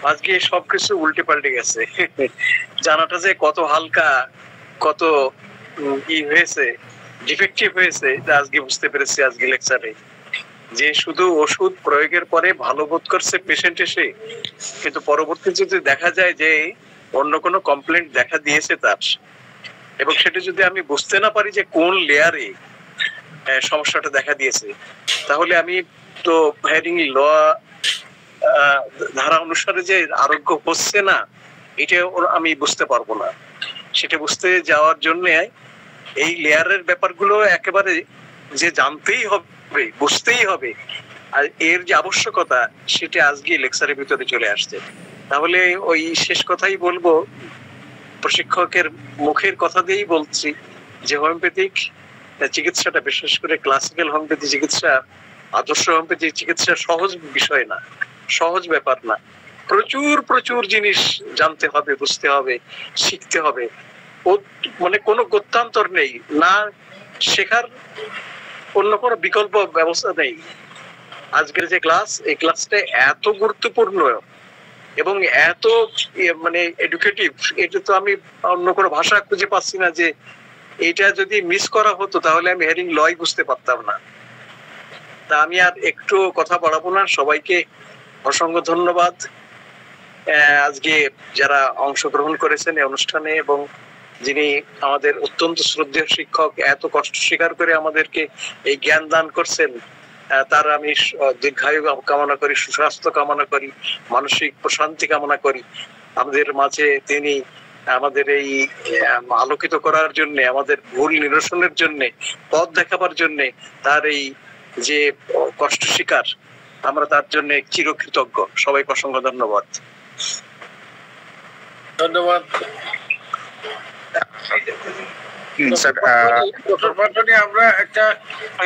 আজকে সবকিছু উল্টে পাল্টে গেছে। জানাটা যে কত হালকা, কত হয়েছে, ডিফেক্টিভ হয়েছে, আজকে বুঝতে পেরেছি আজকে লেকচারে। যে শুধু ওষুধ প্রয়োগের পরে ভালো বোধ করছে পেশেন্ট এসে, কিন্তু পরবর্তী যদি দেখা যায় যে অন্য কোনো কমপ্লেন্ট দেখা দিয়েছে তার, এবং সেটা যদি আমি বুঝতে না পারি যে কোন লেয়ারে সমস্যাটা দেখা দিয়েছে, তাহলে আমি তো হেডিং ল ধারা অনুসারে যে আরোগ্য হচ্ছে না, এটা আমি বুঝতে পারবো না। সেটা বুঝতে যাওয়ার জন্য এই লেয়ারের ব্যাপারগুলো একেবারে যে জানতেই হবে, বুঝতেই হবে, আর এর যে আবশ্যকতা সেটা আজকে লেকচারের ভিতরে চলে আসছে। তাহলে ওই শেষ কথাই বলবো, প্রশিক্ষকের মুখের কথা দিয়েই বলছি যে হোমিওপ্যাথিক চিকিৎসাটা, বিশেষ করে ক্লাসিক্যাল হোমিওপ্যাথি চিকিৎসা, আদর্শ হোমিওপ্যাথি চিকিৎসা সহজ বিষয় না, সহজ ব্যাপার না। প্রচুর প্রচুর জিনিস জানতে হবে, বুঝতে হবে, শিখতে হবে। মানে কোনো গত্যান্তর নেই, না শেখার অন্য কোনো বিকল্প ব্যবস্থা নেই। আজকের যে ক্লাস, এই ক্লাসটা এত গুরুত্বপূর্ণ এবং এত মানে এডুকেটিভ, এটা তো আমি অন্য কোনো ভাষা খুঁজে পাচ্ছি না যে এটা যদি মিস করা হতো তাহলে আমি হেডিং লই বুঝতে পারতাম না। তা আমি আর একটু কথা বাড়াবো না, সবাইকে অসংখ্য ধন্যবাদ। আজকে যারা অংশগ্রহণ করেছেন এই অনুষ্ঠানে, এবং যিনি আমাদের অত্যন্ত শ্রদ্ধেয় শিক্ষক, এত কষ্ট স্বীকার করে আমাদেরকে এই জ্ঞান দান করছেন, তার আমি দীর্ঘায়ু কামনা করি, সুস্বাস্থ্য কামনা করি, মানসিক প্রশান্তি কামনা করি। আমাদের মাঝে তিনি আমাদের এই আলোকিত করার জন্য, আমাদের ভুল নিরসনের জন্য, পথ দেখাবার জন্য, তার এই যে কষ্ট স্বীকার, আমরা তার জন্য চিরকৃতজ্ঞ। সবাইকে অসংখ্য ধন্যবাদ। ধন্যবাদ। আমরা একটা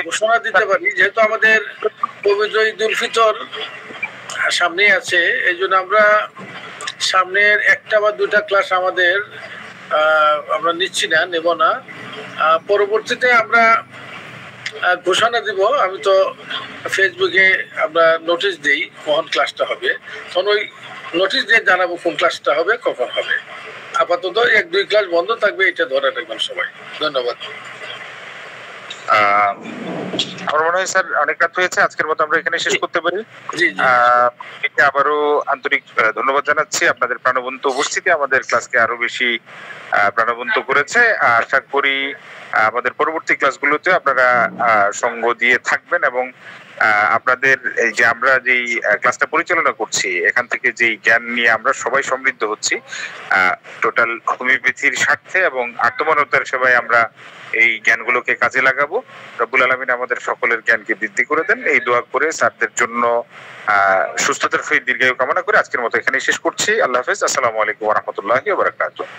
ঘোষণা দিতে পারি, যেহেতু আমাদের পবিত্র ঈদ উল ফিতর সামনে আছে, এই জন্য আমরা সামনের একটা বা দুটা ক্লাস আমরা নিচ্ছি না, নেব না। পরবর্তীতে আমরা ঘোষণা দিব। আমি তো ফেসবুকে আমরা নোটিশ দিই কখন ক্লাসটা হবে, তখন ওই নোটিশ দিয়ে জানাবো কোন ক্লাসটা হবে, কখন হবে। আপাতত 1-2 ক্লাস বন্ধ থাকবে, এটা ধরে রাখবেন সবাই। ধন্যবাদ। আমার মনে হয় স্যার অনেক রাত হয়েছে, আজকের মতো আমরা এখানে শেষ করতে পারি। আবারও আন্তরিক ধন্যবাদ জানাচ্ছি। আপনাদের প্রাণবন্ত উপস্থিতি আমাদের ক্লাসকে আরো বেশি প্রাণবন্ত করেছে। আশা করি আমাদের পরবর্তী ক্লাসগুলোতে আপনারা সঙ্গ দিয়ে থাকবেন, এবং আপনাদের এই যে আমরা যেই ক্লাসটা পরিচালনা করছি, এখান থেকে যেই জ্ঞান নিয়ে আমরা সবাই সমৃদ্ধ হচ্ছি, টোটাল হোমিওপ্যাথির স্বার্থে এবং আত্মমানবতার সেবায় আমরা এই জ্ঞানগুলোকে কাজে লাগাবো। রব্বুল আলামিন আমাদের সকলের জ্ঞানকে বৃদ্ধি করে দেন, এই দোয়া করে স্যারদের জন্য সুস্থতার সহিত দীর্ঘায়ু কামনা করে আজকের মতো এখানে শেষ করছি। আল্লাহ হাফেজ। আসসালামু আলাইকুম ওয়া রাহমাতুল্লাহি ওয়া বারাকাতুহু।